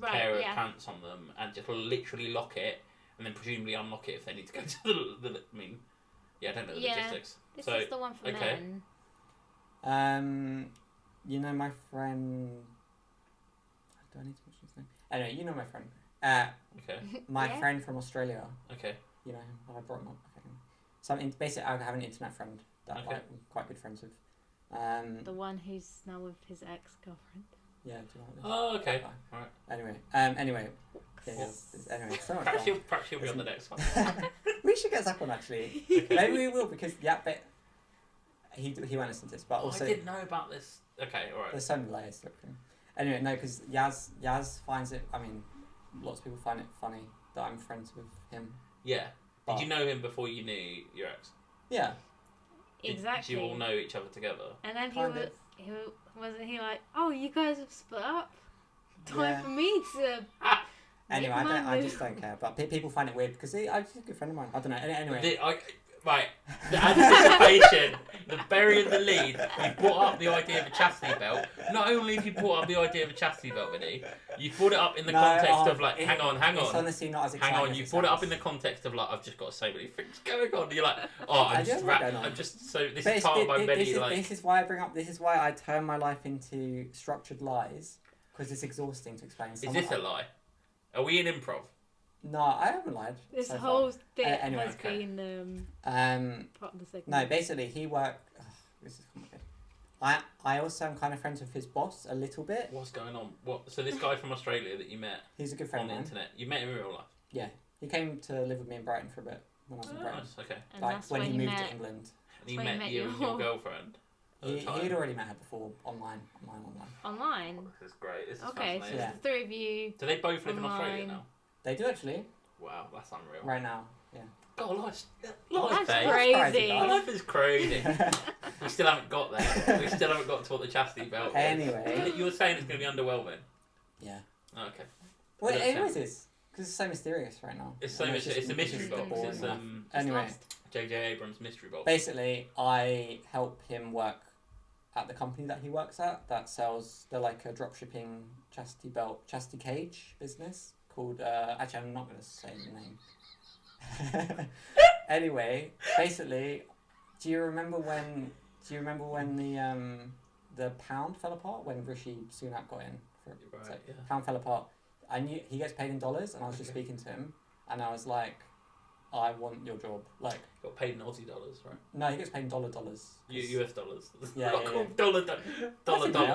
pair of pants on them and just literally lock it, and then presumably unlock it if they need to go to the I mean, I don't know the logistics. This is the one for men. You know my friend. Do I need to mention his name? Anyway, you know my friend. My friend from Australia. Okay. You know him. I brought him up. Okay. So basically, I have an internet friend that I'm quite good friends with. The one who's now with his ex-girlfriend. Yeah. Do you know this? Oh, okay. All right. Anyway. Perhaps he'll be on the next one. We should get Zach on actually. Okay. Maybe we will because but he won't listen to this. But also I didn't know about this. Okay, all right. There's so many layers to everything. Anyway, no, because Yaz finds it. I mean, lots of people find it funny that I'm friends with him. Yeah. Did you know him before you knew your ex? Yeah. Exactly. Did you all know each other together? And then wasn't he like, oh, you guys have split up? Time for me to. Anyway, I just don't care. But people find it weird because I'm just a good friend of mine. I don't know. Anyway. Right, the anticipation, the burying the lead. You brought up the idea of a chastity belt. Not only have you brought up the idea of a chastity belt, Vinny, you brought it up in the context of like, hang on. It's honestly not as exciting. Hang on, you brought it up in the context of like, I've just got so many things going on. You're like, this is part of my many like. This is why I bring up. This is why I turn my life into structured lies because it's exhausting to explain. Is this a lie? Are we in improv? No, I haven't lied. This whole thing has been part of the segment. No, basically he worked. This is complicated. I also am kind of friends with his boss a little bit. What's going on? What? So this guy from Australia that you met? He's a good friend on the internet. You met him in real life? Yeah, he came to live with me in Brighton for a bit when I was in Brighton. Nice, okay. And like when he moved to England. And he met you and your girlfriend. He'd already met her before online. Online. This is great. This is okay, fascinating. so the 3 of you. Do they both live in Australia now? They do actually. Wow, that's unreal. Right now, yeah. God, life's crazy. Life is crazy. We still haven't got there. We still haven't got to what the chastity belt is. Anyway. You were saying it's going to be underwhelming. Yeah. Oh, okay. Well, anyways, because it's so mysterious right now. It's a mystery box. It's anyway. J.J. Abrams' mystery box. Basically, I help him work at the company that he works at that sells. They're like a dropshipping chastity cage business called. Actually, I'm not going to say the name. Anyway, basically, do you remember when the pound fell apart when Rishi Sunak got in. Right, so yeah. Pound fell apart. I knew he gets paid in dollars, and I was just speaking to him, and I was like, I want your job. Like, got paid in Aussie dollars, right? no, he gets paid in dollars. US dollars. Yeah, yeah. Dollar.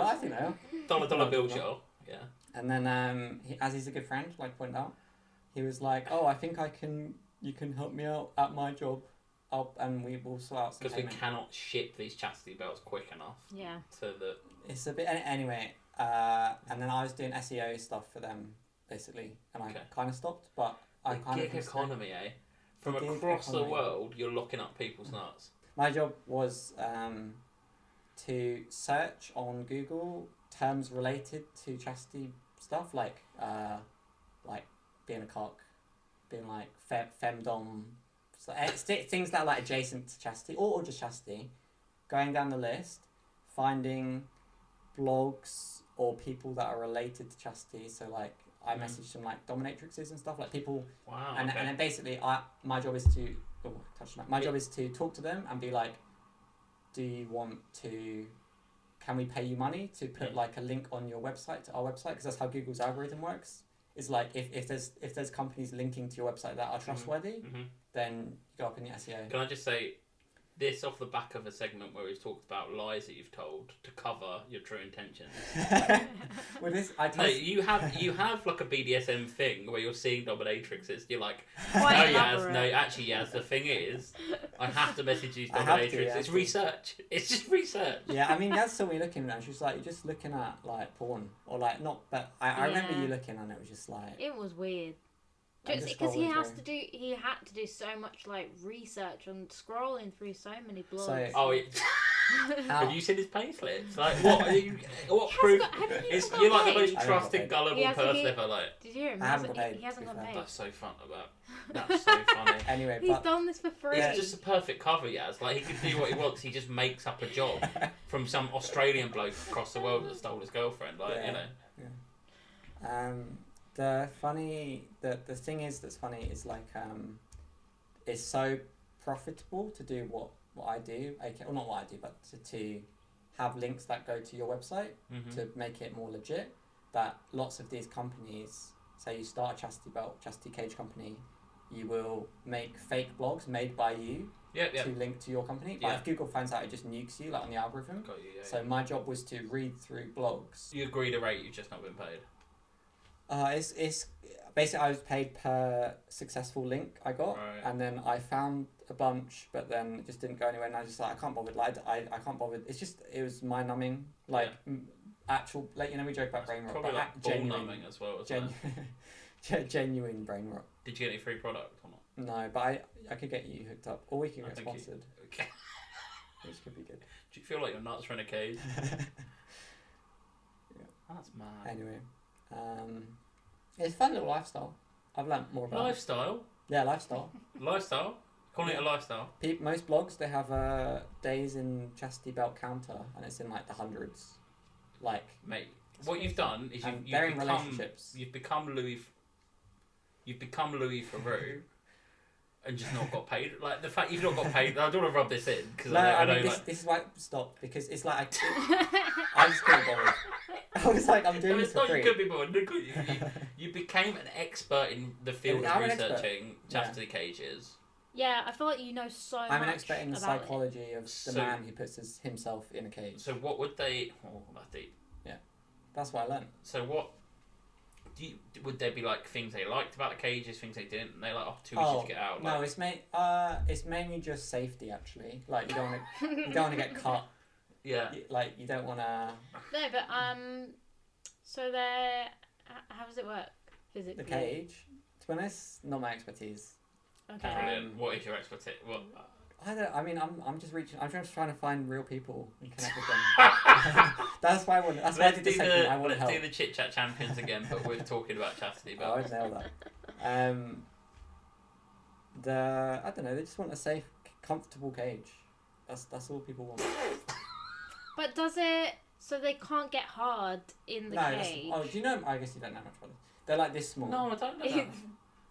I think now. Dollar bill show. Yeah. And then, as he's a good friend, like pointed out, he was like, "Oh, I think you can help me out at my job, and we will sort out some Because we payment." cannot ship these chastity belts quick enough. Yeah. So that It's a bit anyway. And then I was doing SEO stuff for them basically, and I kind of stopped, but I kind gig of economy, eh? From gig across the economy. world, you're looking up people's nuts. My job was to search on Google terms related to chastity stuff, like being a cock, being like femdom, so, things that are like adjacent to chastity or just chastity. Going down the list, finding blogs or people that are related to chastity. So like I messaged some like dominatrixes and stuff, like people. Wow. And then basically my job is to job is to talk to them and be like, do you want to, can we pay you money to put like a link on your website, to our website, because that's how Google's algorithm works. It's like if there's companies linking to your website that are trustworthy, then you go up in the SEO. Can I just say this off the back of a segment where we've talked about lies that you've told to cover your true intentions? With this, No, you have like a BDSM thing where you're seeing dominatrixes. You're like, Quite no, Yaz, elaborate. no, actually, Yaz. The thing is, I have to message these I have to, dominatrixes. yeah, It's to. research. It's just research. Yeah, I mean that's what we're looking at. She was like, you're just looking at like porn or like not, but I remember you looking and it was just like. It was weird. I'm just Because he scrolling had to do so much like research and scrolling through so many blogs. So- Oh, have you seen his payslips? Like, what are you? What He proof? hasn't got- have you not You're got like the paid? most I haven't got trusted, paid. gullible He hasn't- person ever. Like, Did you hear him? I haven't got paid, He hasn't to be got fair. paid. that's so fun about. That's so funny. Anyway, He's but done this for free. Yeah. It's just a perfect cover, Yaz. Like, he can do what he wants. He just makes up a job from some Australian bloke across the world that stole his girlfriend. Like, Yeah. you know. The thing is that's funny is like it's so profitable to do what I do, or not what I do, but to have links that go to your website to make it more legit, that lots of these companies, say you start a chastity cage company, you will make fake blogs made by you Yeah. to link to your company, but if Google finds out, it just nukes you like on the algorithm. Got you. Yeah, So my job was to read through blogs. you agreed a rate. You've just not been paid. It's basically I was paid per successful link I got, Right. and then I found a bunch, but then it just didn't go anywhere, and I just like I can't bother. Like I can't bother. It was mind numbing. Like actual, like we joke about brain rot, Probably but like ball numbing as well. genuine brain rot. Did you get any free product or not? No, but I could get you hooked up, or we can get think you- sponsored, Okay. which could be good. Do you feel like your nuts are in a cage? That's mad. Anyway, it's a fun little lifestyle. I've learnt more about it. Lifestyle. Yeah, lifestyle. Lifestyle. Calling it a lifestyle. Most blogs, they have days in chastity belt counter, and it's in like the hundreds. Like, Mate, what you've done is and you've they're in become relationships. You've become Louis Theroux, and just not got paid. Like the fact you've not got paid. I don't want to rub this in because No, I know this is why I stopped, because it's like I just couldn't bother. I was like, I'm doing No, this it's for not. free. You could be more. You became an expert in the field I'm of an expert. researching chastity cages. Yeah, I feel like you know so much. I'm an expert in the about psychology of the So- man who puts himself in a cage. So what would they? Oh, that's deep. That's what I learned. So what? Would there be like things they liked about the cages, things they didn't? And they're like, too easy to get out. No, Like, it's mainly just safety actually. Like you don't want to get cut. yeah. Like you don't want to. No, but so they're how does it work physically? The cage. To be honest, not my expertise. Okay. Brilliant. What is your expertise? What? I'm just reaching. I'm just trying to find real people and connect with them. That's why I want. That's why I did this segment. I want Let's help. do the chit chat champions again, but we're talking about chastity Oh, I belts. nailed that. I don't know. They just want a safe, comfortable cage. That's all people want. But does it? So they can't get hard in the cage. Oh, do you know? I guess you don't know much about it. They're like this small. No, I don't know. That.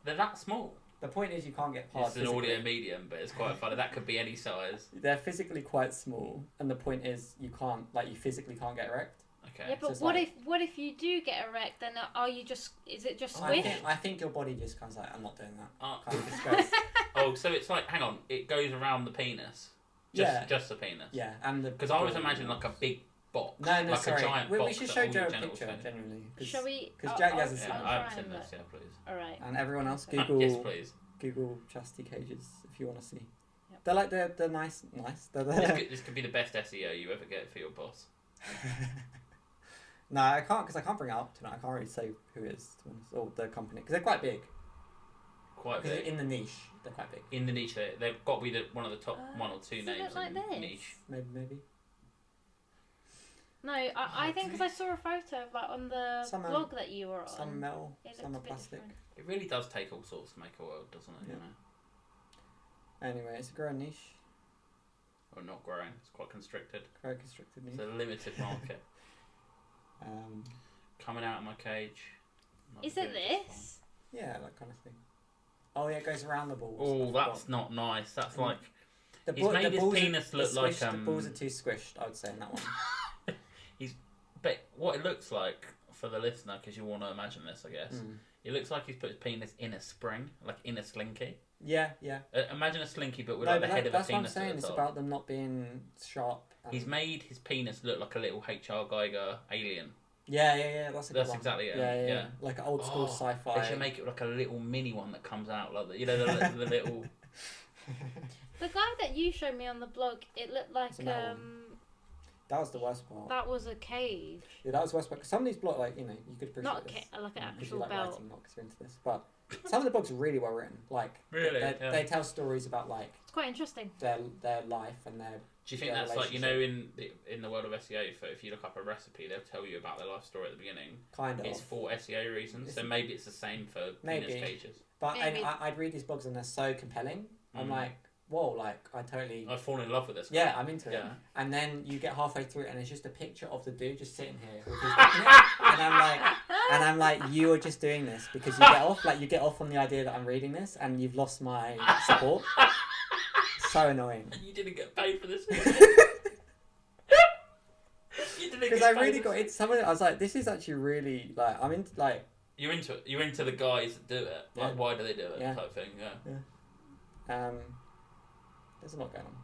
They're that small. The point is you can't get past. It's an audio medium, but it's quite funny. That could be any size. They're physically quite small, and the point is you can't, like, you physically can't get erect. Okay. Yeah, but So what if you do get erect? Then is it just squish? I think your body just comes like, I'm not doing that. Oh. Kind of just goes. Oh, so it's like, hang on, it goes around the penis. Just the penis. Yeah, and because I was imagining like a big box. No, like sorry. a giant we box. should that show all Joe your a genitals picture, fit in. genuinely. Shall we? Because Jack hasn't Yeah, seen it. I haven't seen this. Yeah, please. All right. And everyone else, Google. Yes, please. Google chastity cages if you want to see. Yep. They're like they're nice. They're This could be the best SEO you ever get for your boss. No, I can't because I can't bring it up tonight. I can't really say who it is, to be honest, or the company because they're quite big. Quite big. In the niche, they're quite big. In the niche, they've got to be one of the top one or two does it names look like in this? niche. Maybe. No, I think because I saw a photo of like on the Some, blog that you were on. Some metal, it some are looked a bit plastic. different. It really does take all sorts to make a world, doesn't it? Yeah. You know? Anyway, it's a growing niche, Or not growing. It's quite constricted. very constricted niche. It's a limited market. Coming out of my cage. Not Is doing it just this? Yeah, that kind of thing. Oh yeah, it goes around the balls. Oh, that's not nice. That's like The he's made his balls penis look like the balls are too squished. I would say in that one. But what it looks like for the listener, because you want to imagine this, I guess. It looks like he's put his penis in a spring, like in a slinky. Yeah. Imagine a slinky, but with No, like the but head of a that's what I'm penis saying. at the It's top. about them not being sharp. He's made his penis look like a little H.R. Geiger alien. Yeah. That's a good That's one. exactly it. Yeah. Like an old school sci-fi. They should make it like a little mini one that comes out, like the the little. The guy that you showed me on the blog, it looked like That was the worst part. that was a cage. Yeah, that was the worst part. 'Cause some of these blogs, like, you know, you could appreciate Not this. like an 'cause you actual like belt. writing, not 'cause you're into this. But some of the books are really well written. Like, Really? they tell stories about like It's quite interesting. their life and their. Do you think their that's like, you know, relationship. in the world of SEO, if you look up a recipe, they'll tell you about their life story at the beginning. Kind of. It's for SEO reasons, so maybe it's the same for penis cages. But Maybe. I'd read these blogs and they're so compelling. I'm like, whoa, like I totally. I've fallen in love with this guy. Yeah, I'm into it. Yeah. And then you get halfway through it and it's just a picture of the dude just sitting here with his dick in it. And I'm like, you are just doing this because you get off on the idea that I'm reading this and you've lost my support. So annoying. And you didn't get paid for this. Because I really got it. Some of it, I was like, this is actually really like I'm into like. You're into the guys that do it. Like, why do they do it? Yeah. Type thing. Yeah. There's a lot going on.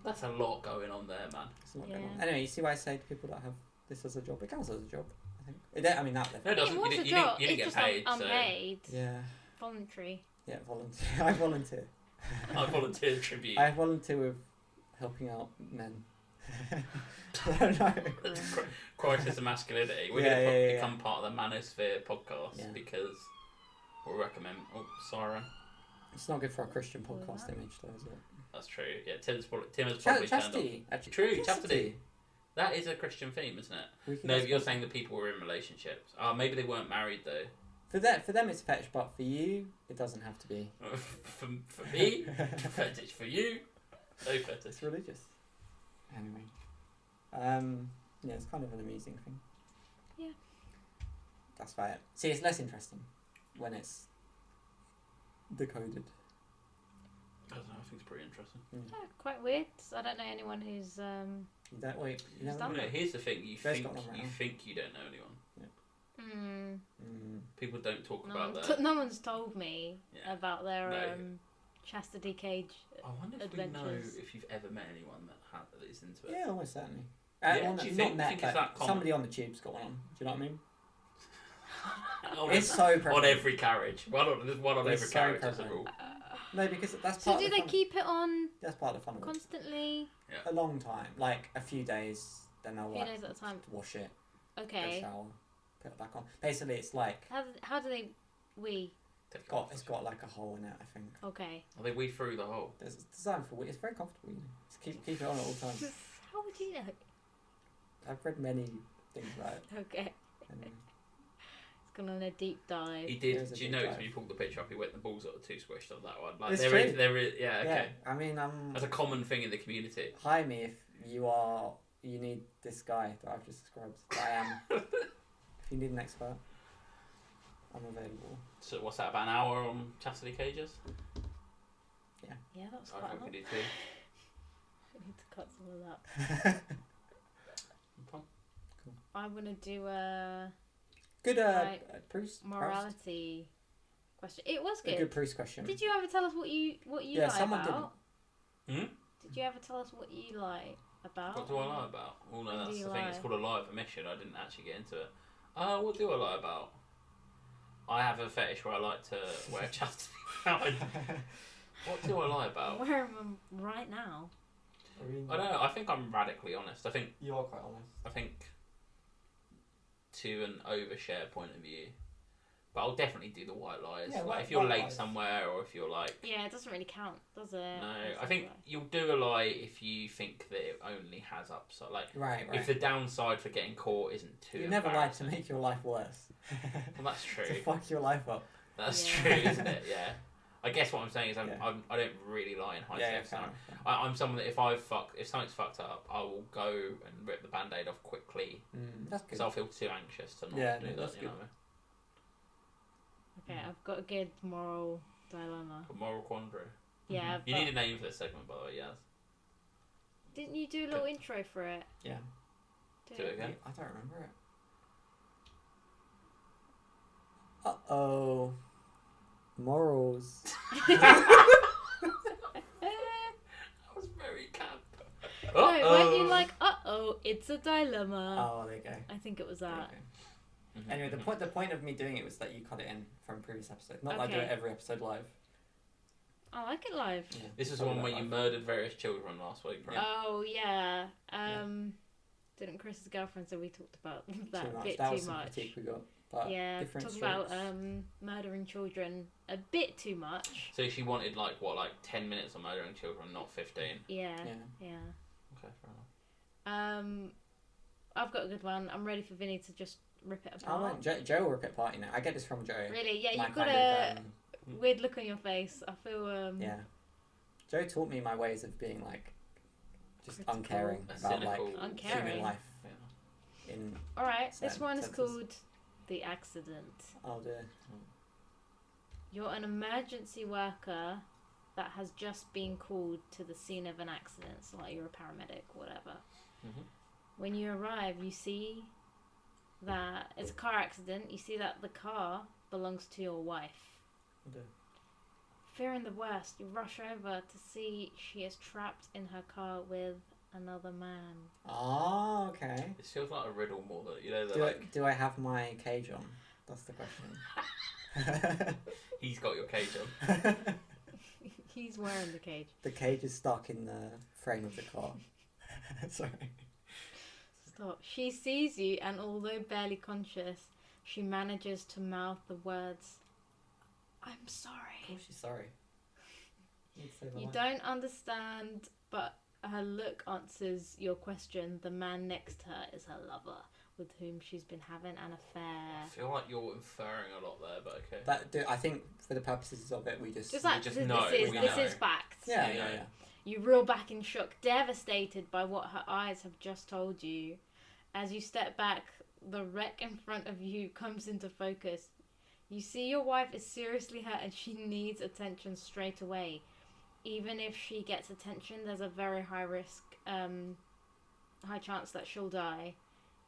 That's a lot going on there, man. There's a lot going on. Anyway, you see why I say to people that have this as a job, it counts as a job. I think. I mean that. No, it doesn't. It was You a didn't job. get It's paid. just unpaid. Yeah. Voluntary. Yeah, volunteer. I volunteer. I volunteer tribute. I volunteer with helping out men. I don't know. Crisis of masculinity. We're going to become part of the Manosphere podcast because we'll recommend. Oh, siren. It's not good for our Christian podcast image, though, is it? That's true. Yeah, Tim has probably chastity. turned off. True, chastity. That is a Christian theme, isn't it? No, but you're saying that people were in relationships. Maybe they weren't married though. For them it's fetish, but for you, it doesn't have to be. for me, fetish. For you, no fetish. It's religious. Anyway, yeah, it's kind of an amusing thing. Yeah. That's about it. See, it's less interesting when it's decoded. I don't know. I think it's pretty interesting. Yeah, quite weird. I don't know anyone who's. You don't wait. You never done know. No, here's the thing. You There's think got one right you now. think you don't know anyone. People don't talk No, about that. no one's told me Yeah. about their No. chastity cage. I wonder if adventures. we know if you've ever met anyone that is into it. Yeah, almost certainly. Yeah, One do you not think met, it's but that common? somebody on the tube's got one on. Do you know what I mean? On It's ev- so on prevalent. every carriage. There's one on It's every so carriage as a prevalent. rule. No, because that's So part do of the they fun. keep it on That's part of the fun of it. constantly? A long time, like a few days. Then they'll A few like days at a time. wash it, go Okay. shower, put it back on. Basically, it's like How do they wee? it's got like a hole in it. I think Okay. Are they weave through the hole? it's designed for. It's very comfortable. You know. Just keep it on at all times. How would you know? I've read many things about it. Okay. Anyway. It's gone on a deep dive. He There's did. a Do you deep notice dive. when you pulled the picture up, he went the balls are too squished on that one. Like It's there true. is. Yeah. Okay. Yeah, I mean, That's a common thing in the community. hire me if you need this guy that I've just described. I am. If you need an expert, I'm available. So what's that? About an hour on chastity cages? Yeah, that was I quite a think lot. we do too. I need to cut some of that. Fun. I want to do a Good Right. Proust. morality question. It was A good. good Proust question. Did you ever tell us what you Yeah, lie someone about? didn't. Did you ever tell us what you lie about? What do I lie about? Well, no, When do that's you the thing. It's lie? called a lie of omission. I didn't actually get into it. What do I lie about? I have a fetish where I like to wear chastity belt. What do I lie about? Wear them right now. I don't know. I think I'm radically honest. I think You are quite honest. to an overshare point of view. But I'll definitely do the white lies. Yeah, like if you're white late lies. somewhere, or if you're like... Yeah, it doesn't really count, does it? No, That's I think a lie. you'll do a lie if you think that it only has upside. Like, Right. if the downside for getting caught isn't too You never lie to embarrassing. make your life worse. Well, that's true. To fuck your life up. That's Yeah. true, isn't it? Yeah. I guess what I'm saying is I don't really lie in high stakes. fair now. enough. I'm someone that if something's fucked up, I will go and rip the band-aid off quickly That's because good. I'll feel too anxious to not Yeah, do no, that. that's You good. know what I mean? Okay, I've got a good moral dilemma. A moral quandary. Yeah, You but need a name for this segment, by the way. Yes. didn't you do a little intro for it? Yeah. Do it again. I don't remember it. Uh-oh. Morals. That was very camp. No, weren't you like, it's a dilemma? Oh, there you go. I think it was There you that. go. Anyway, the point of me doing it was that you cut it in from previous episode. Not that I do Okay. it every episode live. I like it live. Yeah. This is the one where you murdered various children last week, right? Oh, yeah. Didn't Chris's girlfriend say we talked about that Too a much. bit That was too some much? critique we got. But Yeah, different talk about strokes. murdering children a bit too much. So she wanted like 10 minutes of murdering children, not 15. Yeah, Yeah. Okay, fair enough. I've got a good one. I'm ready for Vinny to just rip it Oh, apart. Joe will rip it apart, you know. I get this from Joe. Really? Yeah, My you've got kind a weird look on your face. I feel yeah. Joe taught me my ways of being like just Critical. uncaring about like Cynical. Uncaring. human life. Yeah. In Alright, this certain one is senses. called The Accident. oh dear. You're an emergency worker that has just been called to the scene of an accident, so like you're a paramedic, whatever. Mhm. When you arrive, you see that it's a car accident. You see that the car belongs to your wife. Oh dear. Fearing the worst, you rush over to see she is trapped in her car with another man. Oh, okay. This feels like a riddle more than you know. Do I have my cage on? That's the question. He's got your cage on. He's wearing the cage. The cage is stuck in the frame of the car. Sorry. Stop. She sees you, and although barely conscious, she manages to mouth the words, "I'm sorry." Oh, she's sorry. You don't understand, but her look answers your question. The man next to her is her lover, with whom she's been having an affair. I feel like you're inferring a lot there, but okay. I think for the purposes of it, we just Like, just this, know, this we is know. fact. yeah. You reel back in shock, devastated by what her eyes have just told you. As you step back, the wreck in front of you comes into focus. You see your wife is seriously hurt and she needs attention straight away. Even if she gets attention, there's a very high chance that she'll die.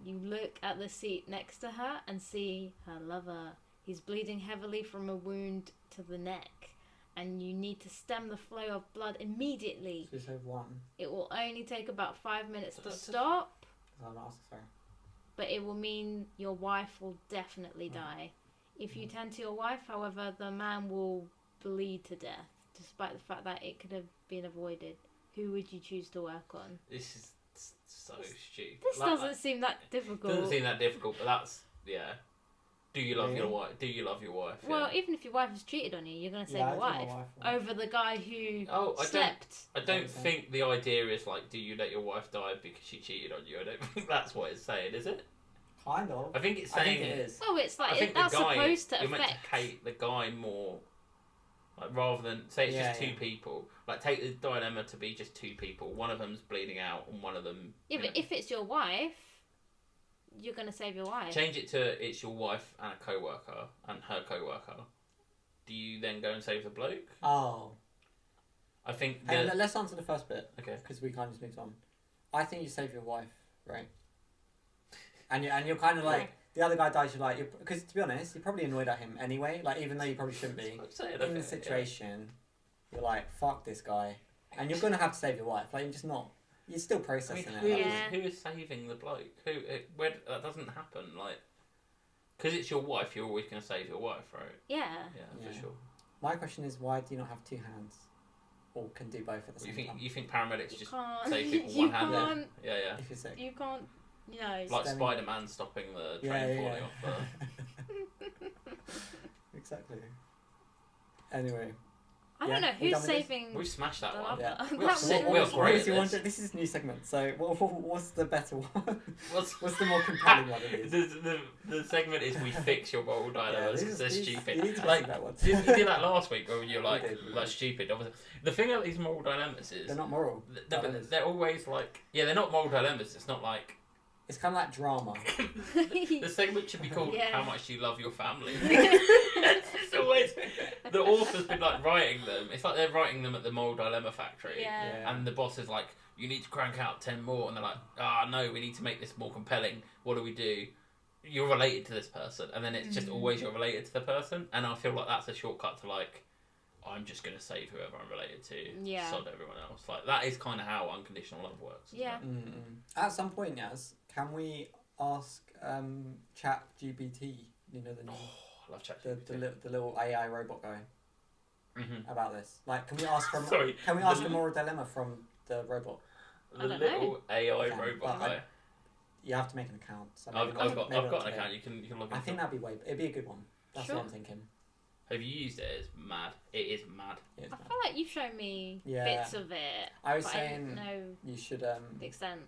You look at the seat next to her and see her lover. He's bleeding heavily from a wound to the neck, and you need to stem the flow of blood immediately. She's had one. It will only take about 5 minutes to stop, I'm not sorry. but it will mean your wife will definitely die. If you tend to your wife, however, the man will bleed to death, despite the fact that it could have been avoided. Who would you choose to work on? This is so stupid. This doesn't seem that difficult. Doesn't seem that difficult, but that's yeah. Do you love your Really? wife? Do you love your wife? Well, yeah. even if your wife has cheated on you, you're going to save Yeah, your I'd do wife my wife one. over the guy who I slept. don't Understand. think the idea is like, do you let your wife die because she cheated on you? I don't think that's what it's saying, is it? Kind of. I think it's I saying think it is. Oh, it's I like think that's the guy, supposed to you're meant affect. to hate the guy more, like rather than say it's just Yeah, two yeah. people. Like take the dilemma to be just two people. One of them's bleeding out, and one of them. Yeah, you but know. if it's your wife, you're going to save your wife. Change it to it's your wife and a co-worker and her co-worker. Do you then go and save the bloke? Oh. I think Hey, let's answer the first bit. Okay. Because we kind of just moved on. I think you save your wife, right? And you're kind of like the other guy dies. You're like, because to be honest, you're probably annoyed at him anyway. Like even though you probably shouldn't be in the situation, you're like, fuck this guy, and you're gonna have to save your wife. Like you're just not. You're still processing who is saving the bloke? Where that doesn't happen? Like, because it's your wife, you're always gonna save your wife, right? Yeah. Yeah, for sure. My question is, why do you not have two hands, or can do both at the same time? You think paramedics just can't. save people You one hand? can't. Yeah. If you're sick. You can't. You know. Like Spider-Man stopping the train falling off. Exactly. Anyway. I don't know who's saving. We smashed that one. Yeah. We're great at this. This is a new segment. So, what's the better one? What's the more compelling one? It is. The segment is we fix your moral dilemmas because they're stupid. You need to like that one. you did that last week where you're like, We that's stupid. Obviously, the thing about these moral dilemmas is they're not moral. They're always like, they're not moral dilemmas. It's not like. It's kind of like drama. The segment should be called "How Much Do You Love Your Family." It's always the author's been like writing them. It's like they're writing them at the moral dilemma factory, and the boss is like, "You need to crank out 10 more," and they're like, no, we need to make this more compelling. What do we do? You're related to this person, and then it's just always you're related to the person, and I feel like that's a shortcut to like, I'm just gonna save whoever I'm related to, sod everyone else. Like that is kind of how unconditional love works. Yeah. At some point, Yaz, can we ask Chat GPT? You know the new, I love Chat GPT. the little AI robot guy about this. Like, can we ask from? Sorry, can we ask a moral dilemma from the robot? The little AI robot guy. You have to make an account. So I've got an account. You can log in. I think that'd be it'd be a good one. That's what I'm thinking. Have you used it? It's mad. It is mad. I feel like you've shown me bits of it. I was saying I know you should the extent.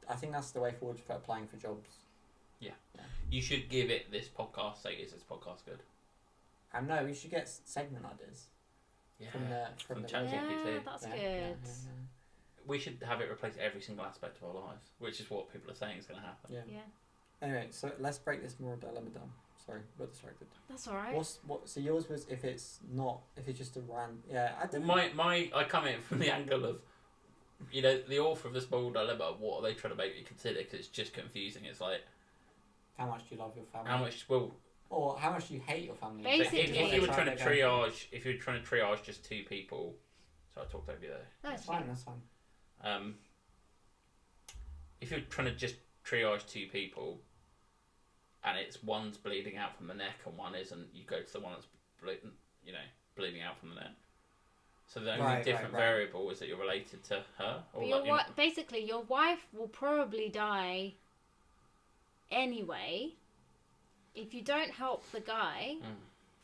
I think that's the way forward for applying for jobs. Yeah. You should give it this podcast. Say, is this podcast good? And no, we should get segment ideas. Yeah. From the ChatGPT. Yeah, that's good. We should have it replace every single aspect of our lives, which is what people are saying is going to happen. Yeah. Anyway, so let's break this moral dilemma down. Sorry, got distracted. That's alright. So yours was if it's just a random. Yeah, I don't. I come in from the angle of, the author of this moral dilemma. What are they trying to make me consider? Because it's just confusing. It's like, how much do you love your family? Or how much do you hate your family? Basically, if you were trying to triage, just two people. So I talked over you there. That's fine. That's fine. If you're trying to just triage two people, and it's one's bleeding out from the neck and one isn't, you go to the one that's bleeding out from the neck. So the only different variable is that you're related to her. Or basically, your wife will probably die anyway. If you don't help the guy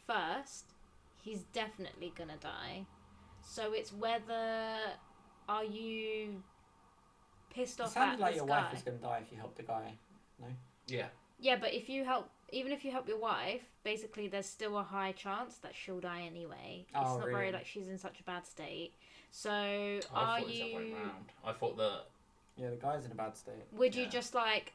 first, he's definitely gonna die. So it's whether are you pissed off at this guy. It sounded like your wife was gonna die if you helped the guy. No. Yeah. Yeah, but even if you help your wife, basically there's still a high chance that she'll die anyway. It's not very like she's in such a bad state. So I thought that the guy's in a bad state. Would you just like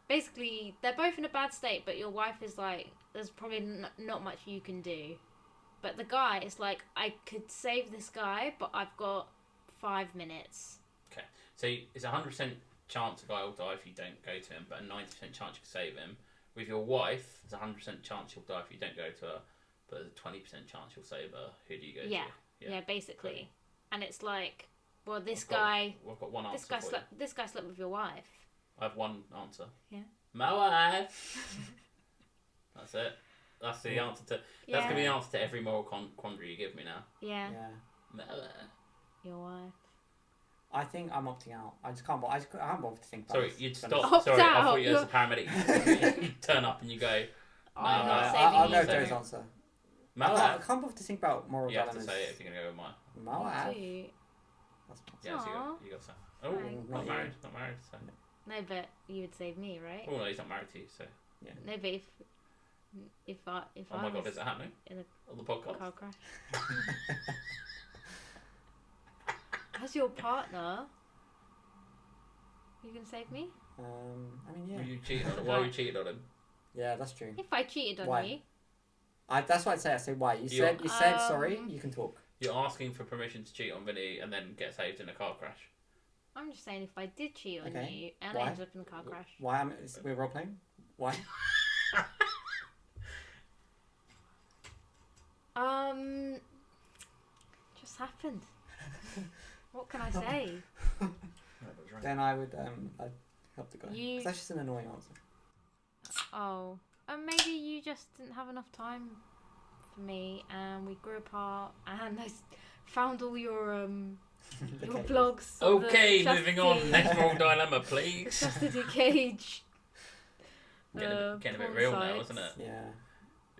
basically they're both in a bad state, but your wife is like there's probably not much you can do. But the guy is like, I could save this guy, but I've got 5 minutes. Okay, so it's 100% chance a guy will die if you don't go to him, but a 90% chance you can save him. With your wife, there's a 100% chance you'll die if you don't go to her, but there's a 20% chance you'll save her. Who do you go to? Yeah, basically. Cool. And it's like, well, I've got one answer. This guy slept with your wife. I have one answer. Yeah. My wife. That's it. That's the answer to. That's gonna be the answer to every moral quandary you give me now. Yeah. My wife. Your wife. I think I'm opting out. I just can't. I can't bother to think about. Sorry, this. you'd stop. Sorry, I thought you as a paramedic. You turn up and you go. I'll go with Joe's answer. I can't bother to think about moral dilemmas. You have to say it if you're gonna go with mine. My wife. Yeah, so you got to say. Oh, not married. So. No, but you would save me, right? Oh no, he's not married to you, so. Yeah. No, but if oh my god, is it happening? On the podcast? Car crash. As your partner, you can save me? I mean, yeah. Were you cheating on him? Why were you cheating on him? Yeah, that's true. If I cheated on you. That's what I'd say. I say why. You said sorry. You can talk. You're asking for permission to cheat on Vinny and then get saved in a car crash. I'm just saying, if I did cheat on Okay. you and Why? I ended up in a car crash, Why we're role playing? Why? just happened. What can I say? Then I would I'd help the guy. You- 'Cause that's just an annoying answer. Oh, maybe you just didn't have enough time for me, and we grew apart, and I found all your your Okay. blogs. on the Okay, moving on. chastity- Next moral dilemma, the please. chastity cage. Getting a bit porn real now, sites. isn't it? Yeah.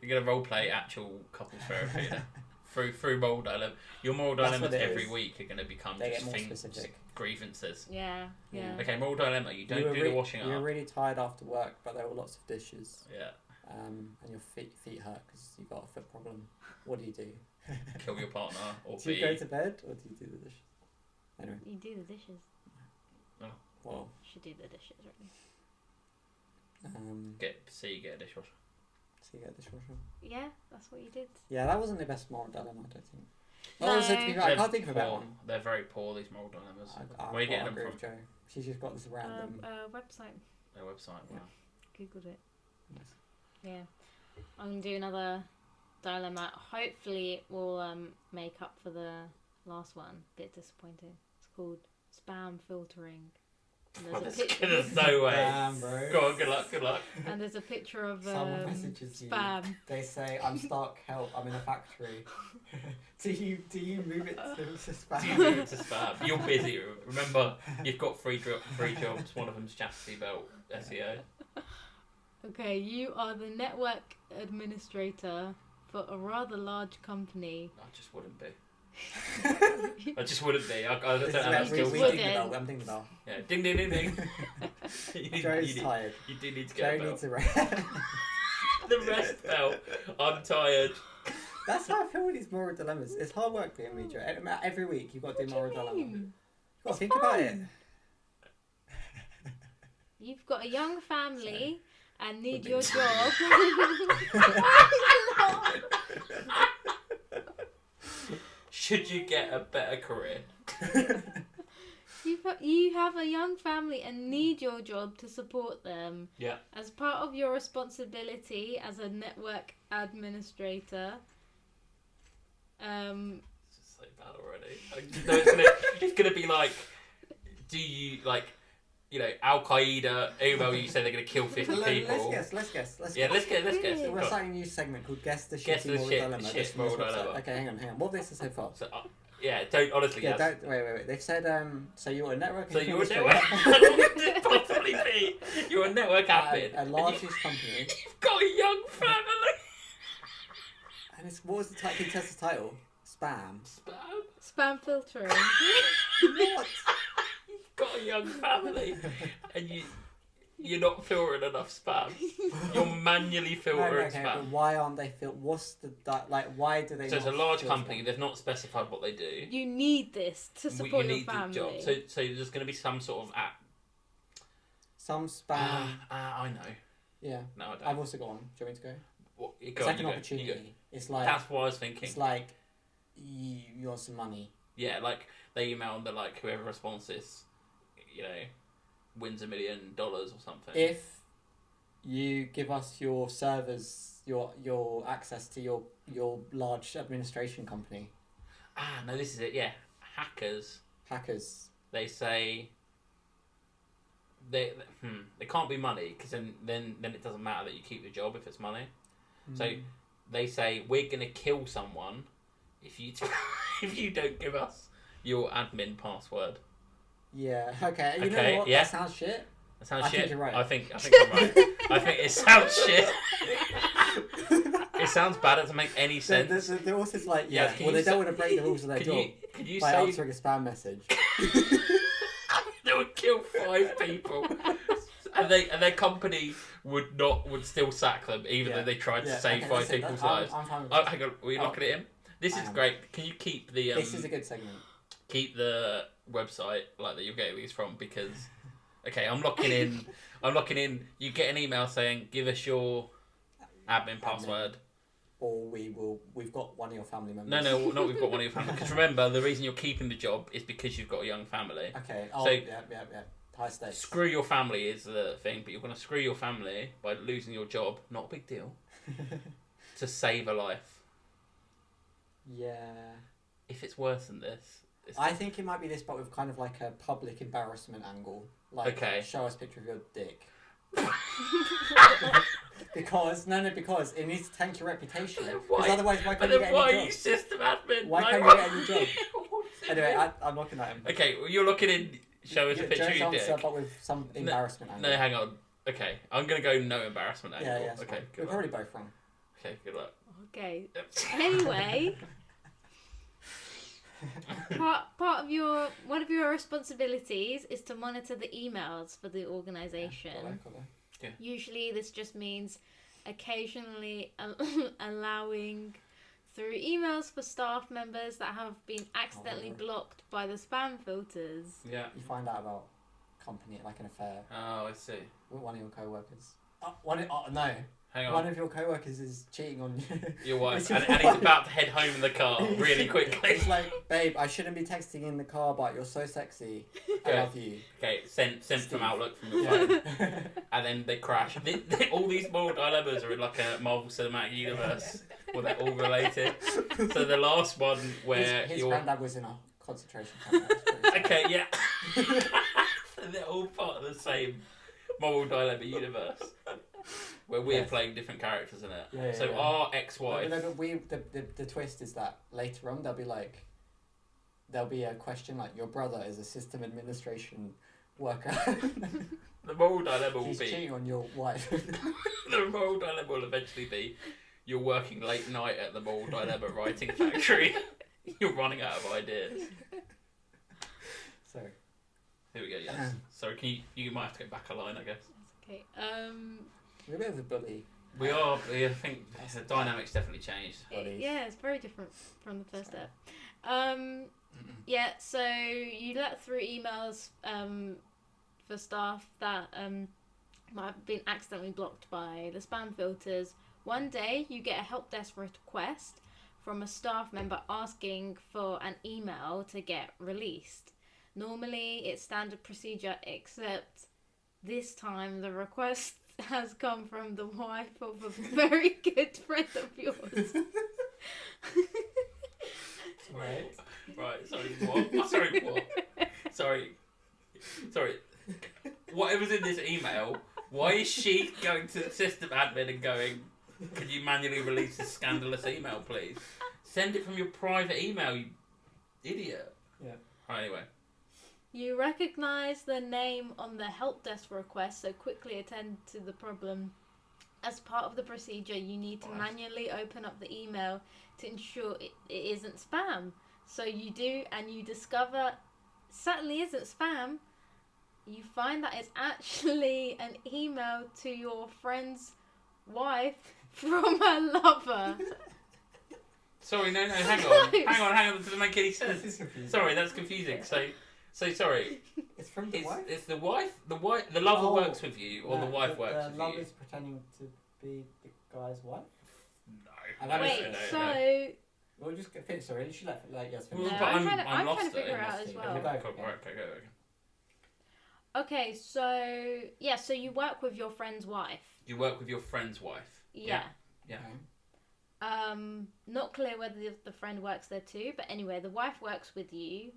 You're gonna roleplay actual couples therapy now. through moral dilemma. Your moral That's dilemmas what it every is. week are gonna become They just get more things, specific. grievances. Yeah, yeah. Yeah. Okay, moral dilemma. You don't were do the washing You were up. really tired after work, but there were lots of dishes. Yeah. And your feet hurt because you got a foot problem. What do you do? Kill your partner or Do you go to bed or do you do the dishes? Anyway, You do the dishes. well, You should do the dishes, right? get a dishwasher. so you get a dishwasher. Yeah, that's what you did. Yeah, that wasn't the best moral dilemma, I don't think. No. Also, to be fair, I They're can't think of a better poor. one. They're very poor. These moral dilemmas. I Where are you getting them agree from? with Joe. She's just got this random. Website. Their website. Yeah. Wow. Googled it. Yes. Yeah. I'm going to do another dilemma. Hopefully it will make up for the last one. Bit disappointing. It's called spam filtering. And there's a picture There's no way. Damn, bro. Go on. Good luck. Good luck. and there's a picture of Someone messages you. spam. They say, "I'm stuck. Help! I'm in a factory." do you move it to Do you spam? move it to spam? You're busy. Remember, you've got three jobs. One of them's chastity belt SEO. Okay, you are the network administrator for a rather large company. I just wouldn't be. I just wouldn't be. I don't This have is that what skill. we we would think then. about. I'm thinking about. Yeah. Ding ding ding ding. Joe's tired. You do need to Joe get a belt. needs a rest. The rest belt. I'm tired. That's how I feel with these moral dilemmas. It's hard work being me, Joe. Every week you've got to do moral dilemma. You've got to think about it. You've got a young family and need Would your be- job. Should you get a better career? You have a young family and need your job to support them. Yeah. As part of your responsibility as a network administrator, It's just so bad already. No, it's gonna be like, do you like, Al Qaeda email you say they're gonna kill 50 people? Let's guess. Yeah, let's guess. So we're Go on. starting a new segment called Guess the Guess Shitty the Moral shit- Dilemma. shit This is moral website. dilemma. Okay, hang on. What have they said so far? So, yeah, don't honestly. Yeah, guess. wait. They've said so you're a network. So you're a administrator network. What could it possibly be? You're a network admin. at a and largest company. You've got a young family. And what was the title? Can you test the title? Spam. spam filtering. What? You've got a young family, and you're not filtering enough spam. You're manually filtering Okay, spam. but why aren't they What's the why do they? So it's a not large filter company. spam? They've not specified what they do. You need this to You support your need the family. job. So there's going to be some sort of app. Some spam. I know. Yeah, No, I don't. I've also got one. Do you want me to go? What, you It's go, like you an go, opportunity. you go. It's like That's what I was thinking. it's like you want some money. Yeah, like they email and they're like, whoever responds this, wins $1 million or something. If you give us your servers, your access to your large administration company, No, this is it. Yeah, hackers. hackers. They say they can't be money because then it doesn't matter that you keep the job if it's money. So they say we're gonna kill someone if you if you don't give us your admin password. Yeah. Okay. You Okay, know what? yeah. That sounds shit. That sounds I shit. think you're right. I think I'm right. I think it sounds shit. It sounds bad. It doesn't make any sense. They're also like, Yeah, yeah. can Well, you they don't say- want to break the rules of their job Could you by say answering a spam message. they would kill 5 people, and their company would still sack them even Yeah. though they tried to Yeah, save okay, 5 listen, people's I'm lives. fine with Oh, this. hang on, were you Oh. locking it in? This I is am. great. Can you keep the This is a good segment. keep the website like that you're getting these from because okay, I'm locking in. You get an email saying give us your admin password. or we've got one of your family members. No, not we've got one of your family. Because remember, the reason you're keeping the job is because you've got a young family. Okay. Oh, So- yeah. High stakes. Screw your family is the thing, but you're going to screw your family by losing your job. Not a big deal. To save a life. Yeah. If it's worse than this, I think it might be this, but with kind of like a public embarrassment angle. Like, Okay. show us a picture of your dick. because it needs to tank your reputation. Because otherwise, why can't you get why any are you job? system admin? Why Like, can't you get any job? Anyway, I'm looking at him. Okay, well, you're looking in. Show us a picture of Joe's your answer, dick. but with some embarrassment angle. No, hang on. Okay, I'm gonna go no embarrassment angle. Yeah, Okay, We're good luck. probably both wrong. Okay, good luck. Okay. Anyway, part of one of your responsibilities is to monitor the emails for the organisation. Got it. Usually, this just means occasionally allowing through emails for staff members that have been accidentally blocked by the spam filters. Yeah. You find out about company, like an affair, Oh, I see. with one of your co-workers. No. Hang One on. of your co-workers is cheating on you. Your wife, It's your and he's wife. about to head home in the car really quickly. It's like, babe, I shouldn't be texting in the car, but you're so sexy. I Okay. love you. Okay, sent from Steve. Outlook from your phone, and then they crash. All these moral dilemmas are in like a Marvel Cinematic Universe where they're all related. So the last one where his you're granddad was in a concentration camp. That's pretty sad. okay, yeah, they're all part of the same moral dilemma universe where we're Yes. playing different characters in it. Yeah, So yeah. our ex-wife. No, but the twist is that later on there'll be a question like, your brother is a system administration worker. The moral dilemma will He's be. cheating on your wife. The moral dilemma will eventually be you're working late night at the moral dilemma writing factory. You're running out of ideas. So, Here we go, yes. Sorry, you might have to go back a line, I guess. Okay. we're a bit of a bully. I think the dynamics definitely changed. Buddies. Yeah, it's very different from the first step. Yeah, so you let through emails for staff that might have been accidentally blocked by the spam filters. One day you get a help desk request from a staff member asking for an email to get released. Normally it's standard procedure, except this time the request has come from the wife of a very good friend of yours. Right. Right, sorry, what? Sorry, what? Sorry. Whatever's in this email, why is she going to the system admin and going, could you manually release this scandalous email, please? Send it from your private email, you idiot. Yeah. Right, anyway. You recognise the name on the help desk request, so quickly attend to the problem. As part of the procedure, you need to manually open up the email to ensure it isn't spam. So you do, and you discover it certainly isn't spam. You find that it's actually an email to your friend's wife from her lover. Sorry, no, hang on. That doesn't make any This sense. is confusing. Sorry, that's confusing. So sorry. It's from the wife? It's the wife. The lover Oh, works with you, or the wife works The with love you. is pretending to be the guy's wife? No. Wait, no. so We'll just get finished. Sorry, she let yes. Well, No, but I'm trying to I'm figure lost it though. out as well. Okay, cool. Right, okay, go. okay, so yeah, so you work with your friend's wife. You work with your friend's wife. Yeah. Yeah. Not clear whether the friend works there too, but anyway, the wife works with you.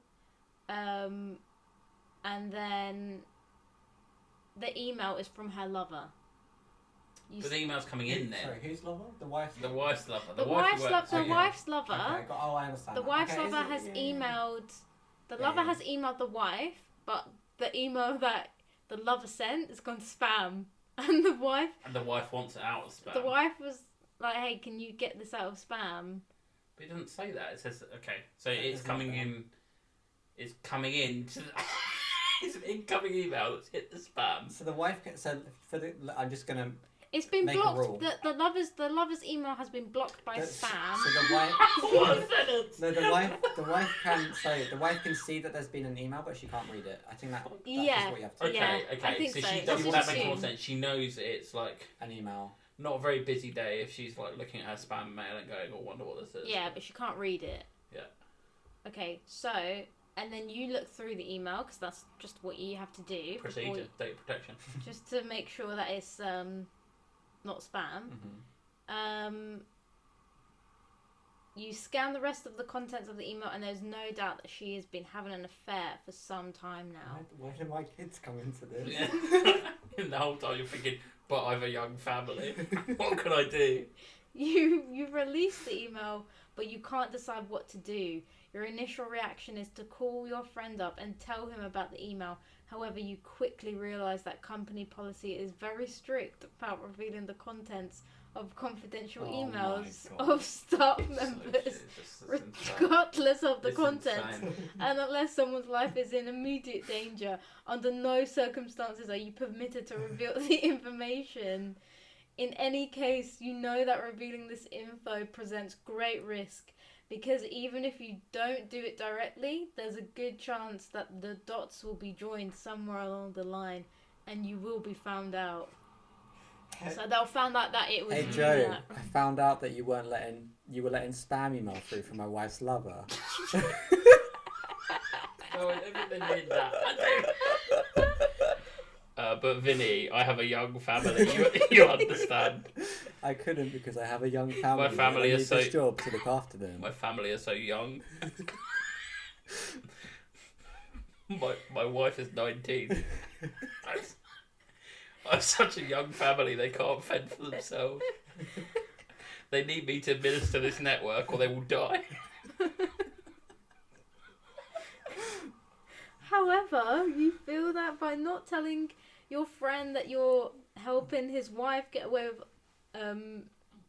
And then the email is from her lover. But the email's coming in there. Sorry, whose lover? The wife's The wife's lover. The wife wife's who works with lover. The you. wife's lover. Okay, I understand. The that. wife's Okay, lover is it- has yeah. emailed. The Yeah, lover yeah. has emailed the wife, but the email that the lover sent has gone to spam, and the wife. And the wife wants it out of spam. The wife was like, "Hey, can you get this out of spam?" But it doesn't say that. It says okay. So It it's does not coming say. in. It's coming in. It's an incoming email that's hit the spam. So the wife so for the I'm just gonna It's been Make a rule. blocked. The lover's email has been blocked by spam. So the wife What a sentence! No, the wife can see that there's been an email, but she can't read it. I think that's Yeah. just what you have to do. Okay, Yeah, I okay. think So so. she That's does what that she makes more assumed. sense. She knows it's like. An email. not a very busy day if she's like looking at her spam mail and going, "Oh, wonder what this is." Yeah, but she can't read it. Yeah. Okay, so and then you look through the email because that's just what you have to do. Procedure, data protection. Just to make sure that it's not spam. You scan the rest of the contents of the email, and there's no doubt that she has been having an affair for some time now. Why do my kids come into this? Yeah. And the whole time you're thinking, but I have a young family. What can I do? You release the email, but you can't decide what to do. Your initial reaction is to call your friend up and tell him about the email. However, you quickly realise that company policy is very strict about revealing the contents of confidential emails of staff members, regardless of the contents, and unless someone's life is in immediate danger, under no circumstances are you permitted to reveal the information. In any case, you know that revealing this info presents great risk, because even if you don't do it directly, there's a good chance that the dots will be joined somewhere along the line, and you will be found out. So they'll find out that it was. Hey Joe, I found out that you were letting spam email through from my wife's lover. Oh, I never did that. But Vinny, I have a young family. You understand? I couldn't because I have a young family. My family and I is need this job to look after them. My family are so young. my wife is 19. I'm such a young family, they can't fend for themselves. They need me to administer this network or they will die. However, you feel that by not telling your friend that you're helping his wife get away with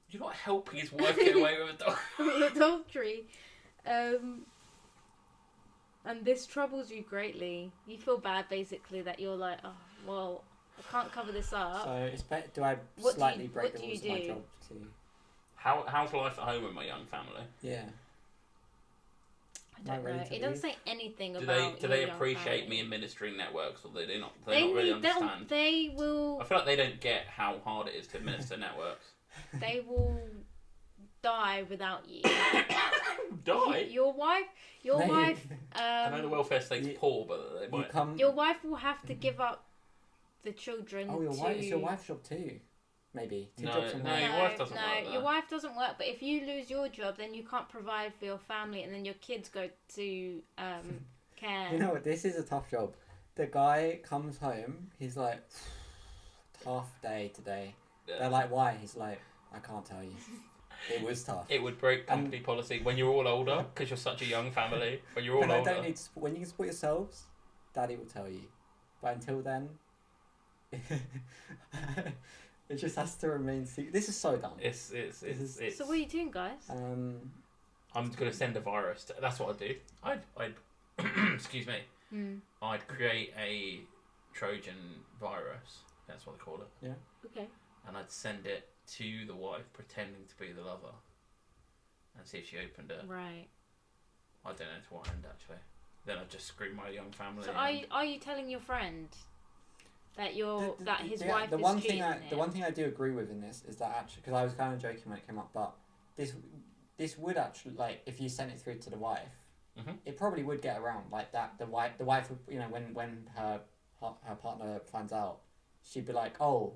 You're not helping his wife get away with adultery, and this troubles you greatly. You feel bad, basically, that you're like, oh, well, I can't cover this up. So it's better. Do I slightly break the rules of my job to? How's life at home with my young family? Yeah. I don't know. It doesn't say anything about. Do they appreciate me administering networks, or they not? They not really understand. They will. I feel like they don't get how hard it is to administer networks. They will die without you. Die? Your wife. I know the welfare state's poor, but they might. Your wife will have to give up the children. Oh, it's your wife's job too. Maybe. No, your wife doesn't work there. Your wife doesn't work, but if you lose your job, then you can't provide for your family, and then your kids go to care. You know what? This is a tough job. The guy comes home, he's like, tough day today. Yeah. They're like, why? He's like, I can't tell you. It was tough. It would break company policy when you're all older, because you're such a young family. When you're all older. I don't need to, when you can support yourselves, Daddy will tell you. But until then, it just has to remain secret. This is so dumb. It's So what are you doing, guys? I'm gonna send a virus. That's what I'd do. I'd excuse me. I'd create a Trojan virus. That's what they call it. Yeah. Okay. And I'd send it to the wife, pretending to be the lover, and see if she opened it. Right. I don't know to what end actually. Then I'd just scream my young family. So are you telling your friend that his wife the is one cheating thing on him? The one thing I do agree with in this is that actually, because I was kind of joking when it came up, but this would actually, like, if you sent it through to the wife, it probably would get around like that. The wife would, you know, when her partner finds out, she'd be like, oh,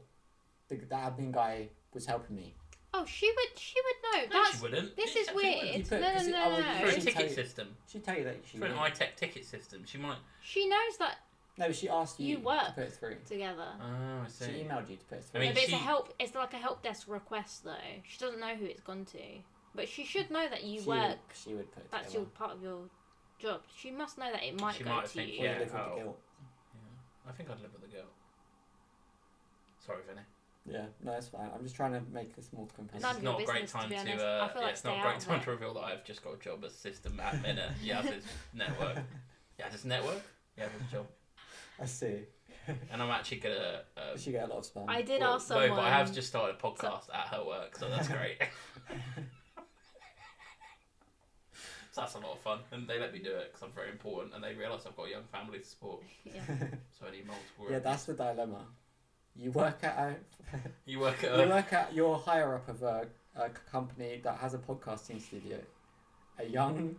the admin guy was helping me. Oh, she would know. No, she wouldn't. This is weird. No. For a ticket system. She'd tell you that she. For an iTech ticket system, she might. She knows that. No, but she asked you to work put it through together. Oh, I see. She emailed you to put it through. I mean, but it's a help. It's like a help desk request, though. She doesn't know who it's gone to, but she should know that you work. She would put it. That's your part of your job. She must know that it might she go might to think, you. Yeah, live with the guilt. Yeah, I think I'd live with the guilt. Sorry, Vinny. Yeah, no, it's fine. I'm just trying to make this more competitive. This is not a great time to. It's not a great time to reveal that I've just got a job as system admin at Yaz's network. Yaz's network. Yaz's job. I see. And I'm actually gonna. She get a lot of spam. I did ask someone. No, but I have just started a podcast at her work, so that's great. So that's a lot of fun, and they let me do it because I'm very important, and they realise I've got a young family to support. Yeah. So I need multiple. Yeah, that's the dilemma. You work at a You work at you work at your higher up of a company that has a podcasting studio. A young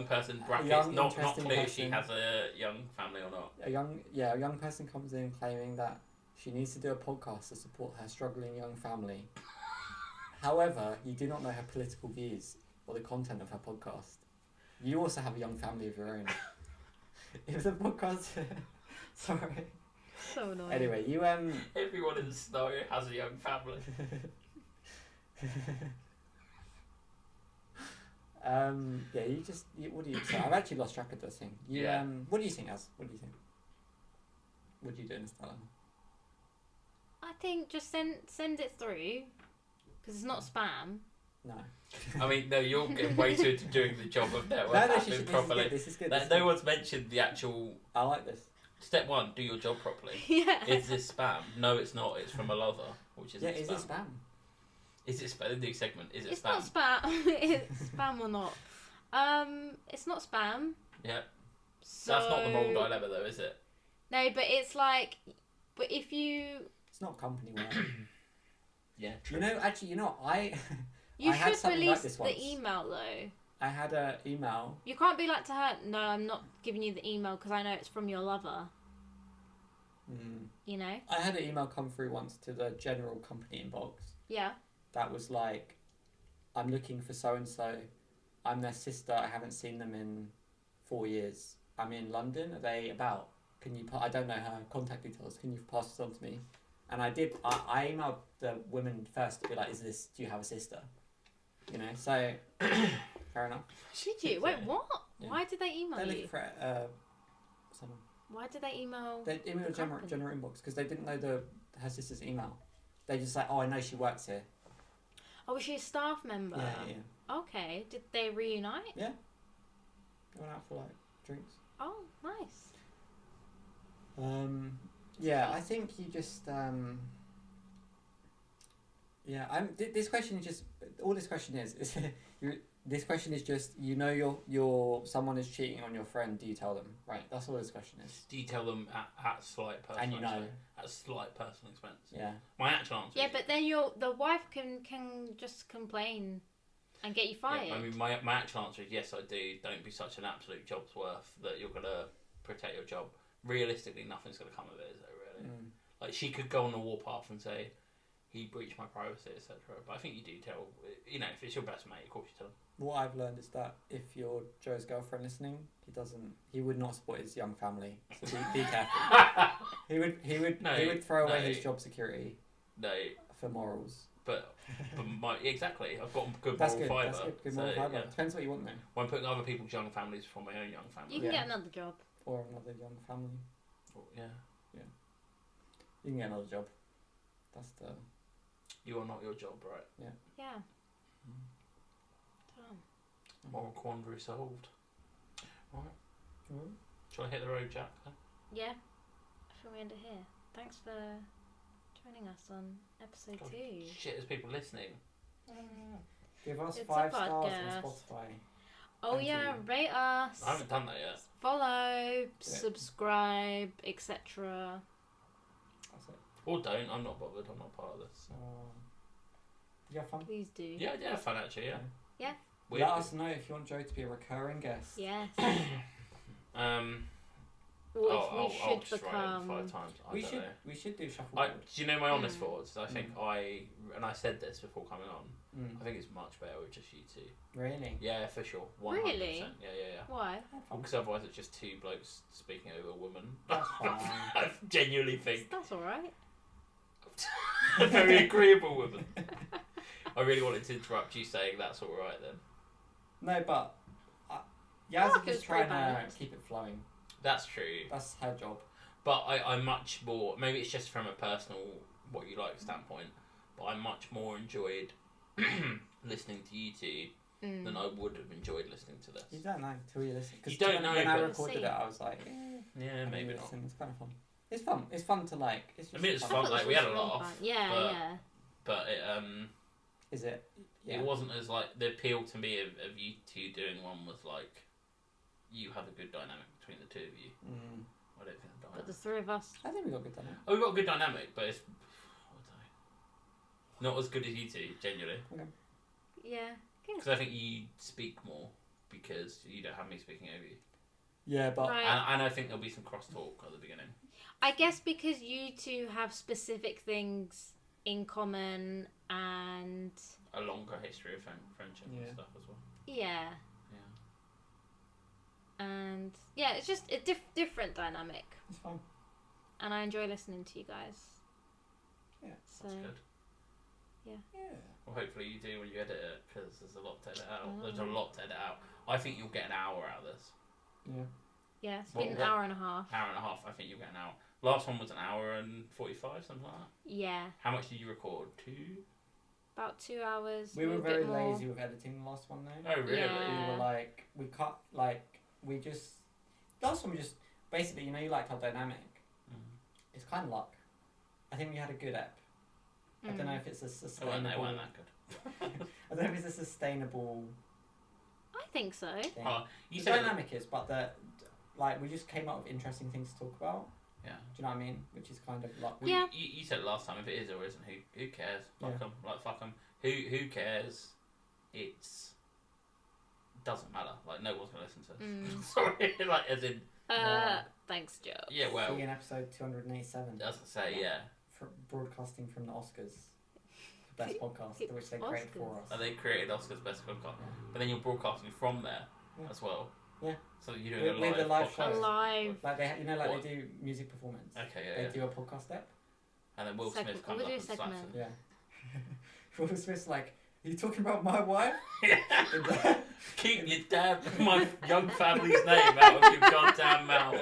person brackets young, not interesting clear if she person. has a young family or not. a young person comes in claiming that she needs to do a podcast to support her struggling young family. However, you do not know her political views or the content of her podcast. You also have a young family of your own. If the podcast, sorry. So annoying. Anyway, you Everyone in the scenario has a young family. what do you? So I've actually lost track of this thing. Yeah. What do you think, Az? What do you think? What do you do in this dilemma? I think just send it through, because it's not spam. No. I mean, no, you're getting way too into doing the job of network admin properly. This is good. No one's mentioned the actual. I like this. Step 1: do your job properly. Yeah. Is this spam? No, it's not. It's from a lover, which isn't spam. Is it spam? Is it spam? The new segment. Is it It's spam? not spam. It's spam or not. It's not spam. Yeah. So... That's not the moral dilemma, though, is it? No, but it's like, but if you... It's not company work. Yeah, true. You I had should something like release this the once. email though. I had an email. You can't be like to her, no, I'm not giving you the email because I know it's from your lover. You know? I had an email come through once to the general company inbox. Yeah. That was like, I'm looking for so and so. I'm their sister. I haven't seen them in 4 years. I'm in London. Are they about? Can you? I don't know her contact details. Can you pass this on to me? And I did. I emailed the women first to be like, do you have a sister? You know. So fair enough. Did you? Wait, what? Yeah. Why did they email They're you? looking for someone. Why did they email? They emailed general inbox because they didn't know her sister's email. They just like, oh, I know she works here. Oh, was she a staff member? Yeah. Okay. Did they reunite? Yeah. They went out for like drinks. Oh, nice. Yeah, I think you just this question is just all this question is this question is just your someone is cheating on your friend. Do you tell them? Right, that's all this question is. Do you tell them at slight personal And you know. expense? At slight personal expense. Yeah. My actual answer. Yeah, is but then the wife can just complain and get you fired. Yeah, I mean, my actual answer is yes, I do. Don't be such an absolute job's worth that you're gonna protect your job. Realistically, nothing's gonna come of it, is there really? Like, she could go on the warpath and say he breached my privacy, etc. But I think you do tell. You know, if it's your best mate, of course you tell him. What I've learned is that if you're Joe's girlfriend listening, he would not support his young family. So be careful. He would throw away his job security. No. For morals. But exactly, I've got good That's moral good. fibre. That's good. Good moral fibre. Yeah. Depends what you want though. When putting other people's young families before my own young family. You can get another job. Or another young family. Yeah. You can get another job. That's the. You are not your job, right? Yeah. Yeah. Tom. Moral quandary solved. Right. Shall I hit the road, Jack? Yeah. Shall we end it here? Thanks for joining us on episode 2. Shit, there's people listening. Give us It's 5 a stars podcast. on Spotify. Oh Thank yeah, you. rate us. I haven't done that yet. Follow, subscribe, etc. That's it. Or don't. I'm not bothered. I'm not part of this. You have fun? Please do. Yeah, fun actually. Yeah. Yeah. Weird. Let us know if you want Joe to be a recurring guest. Yes. Or Or if we should just write it become. 5 times. We should do shuffleboard. Do you know my honest thoughts? I think and I said this before coming on. I think it's much better with just you two. Really? Yeah, for sure. 100%. Really? Yeah. Why? Because otherwise it's just 2 blokes speaking over a woman. That's fine. I genuinely think That's alright. a very agreeable woman. I really wanted to interrupt you saying that's all right then. No, but I Yaz like it is was trying pretty to balanced. keep it flowing. That's true. That's her job. But I'm much more, maybe it's just from a personal what you like standpoint, but I much more enjoyed listening to you two than I would have enjoyed listening to this. You don't know till you listen. You don't know, when I but- recorded it, I was like, Yeah, maybe not. It's kind of fun. It's fun. It's fun to like. It's just I mean, it's I fun. thought Like this we was had a really laugh, fun. Yeah, but- yeah. but Is it? Yeah. it wasn't as like the appeal to me of you two doing one was like you have a good dynamic between the two of you. I don't think the But the three of us. I think we got good dynamic. Oh, we've got a good dynamic, but it's not as good as you two, genuinely. Okay. Yeah. Because I think you speak more because you don't have me speaking over you. Yeah, but Right. And I think there'll be some crosstalk at the beginning. I guess because you two have specific things in common and A longer history of friendship Yeah. and stuff as well. yeah, Yeah. and yeah, it's just a different dynamic, it's fine. and I enjoy listening to you guys. Yeah, So That's good. Yeah. Well, hopefully you do when you edit it, because there's a lot to edit out. Oh. There's a lot to edit out. I think you'll get an hour out of this. Yeah. yeah, it's What- been an what- hour and a half. Hour and a half, I think you'll get an hour. Last one was an hour and 45, something like that. Yeah, How much did you record? 2? about 2 hours. We were maybe a very bit more. lazy with editing the last one though. Oh, really? Yeah. We were like, we cut, like, we just, last one we just, basically, you know, you liked our dynamic. Mm. It's kind of luck. I think we had a good ep. I don't know if it's a They sustainable. weren't that good. I don't know if it's a sustainable I think so. thing. Oh, you The said dynamic is, but like, we just came up with interesting things to talk about. Yeah. Do you know what I mean? Which is kind of like, Well, Yeah. You said it last time, if it is or isn't, who cares? Fuck Yeah. them. Like, fuck them. Who cares? It's... doesn't matter. Like, no one's going to listen to us. Mm. Sorry. Like, as in... Thanks, Joe. Yeah, well... see in episode 287. I was going to say, yeah. Broadcasting from the Oscars. Best podcast, which they created for us. And they created Oscar's Best Podcast. Yeah. But then you're broadcasting from there Yeah. as well. Yeah. So you're doing We're the live podcast. show. Alive. Like they, you know, like What? they do music performance. Okay, They yeah. do a podcast ep. And then Will Segment. Smith comes We'll up do and a slaps segment. him. Yeah. Will Smith's like, are you talking about my wife? Keep your damn, my young family's name out of your goddamn mouth.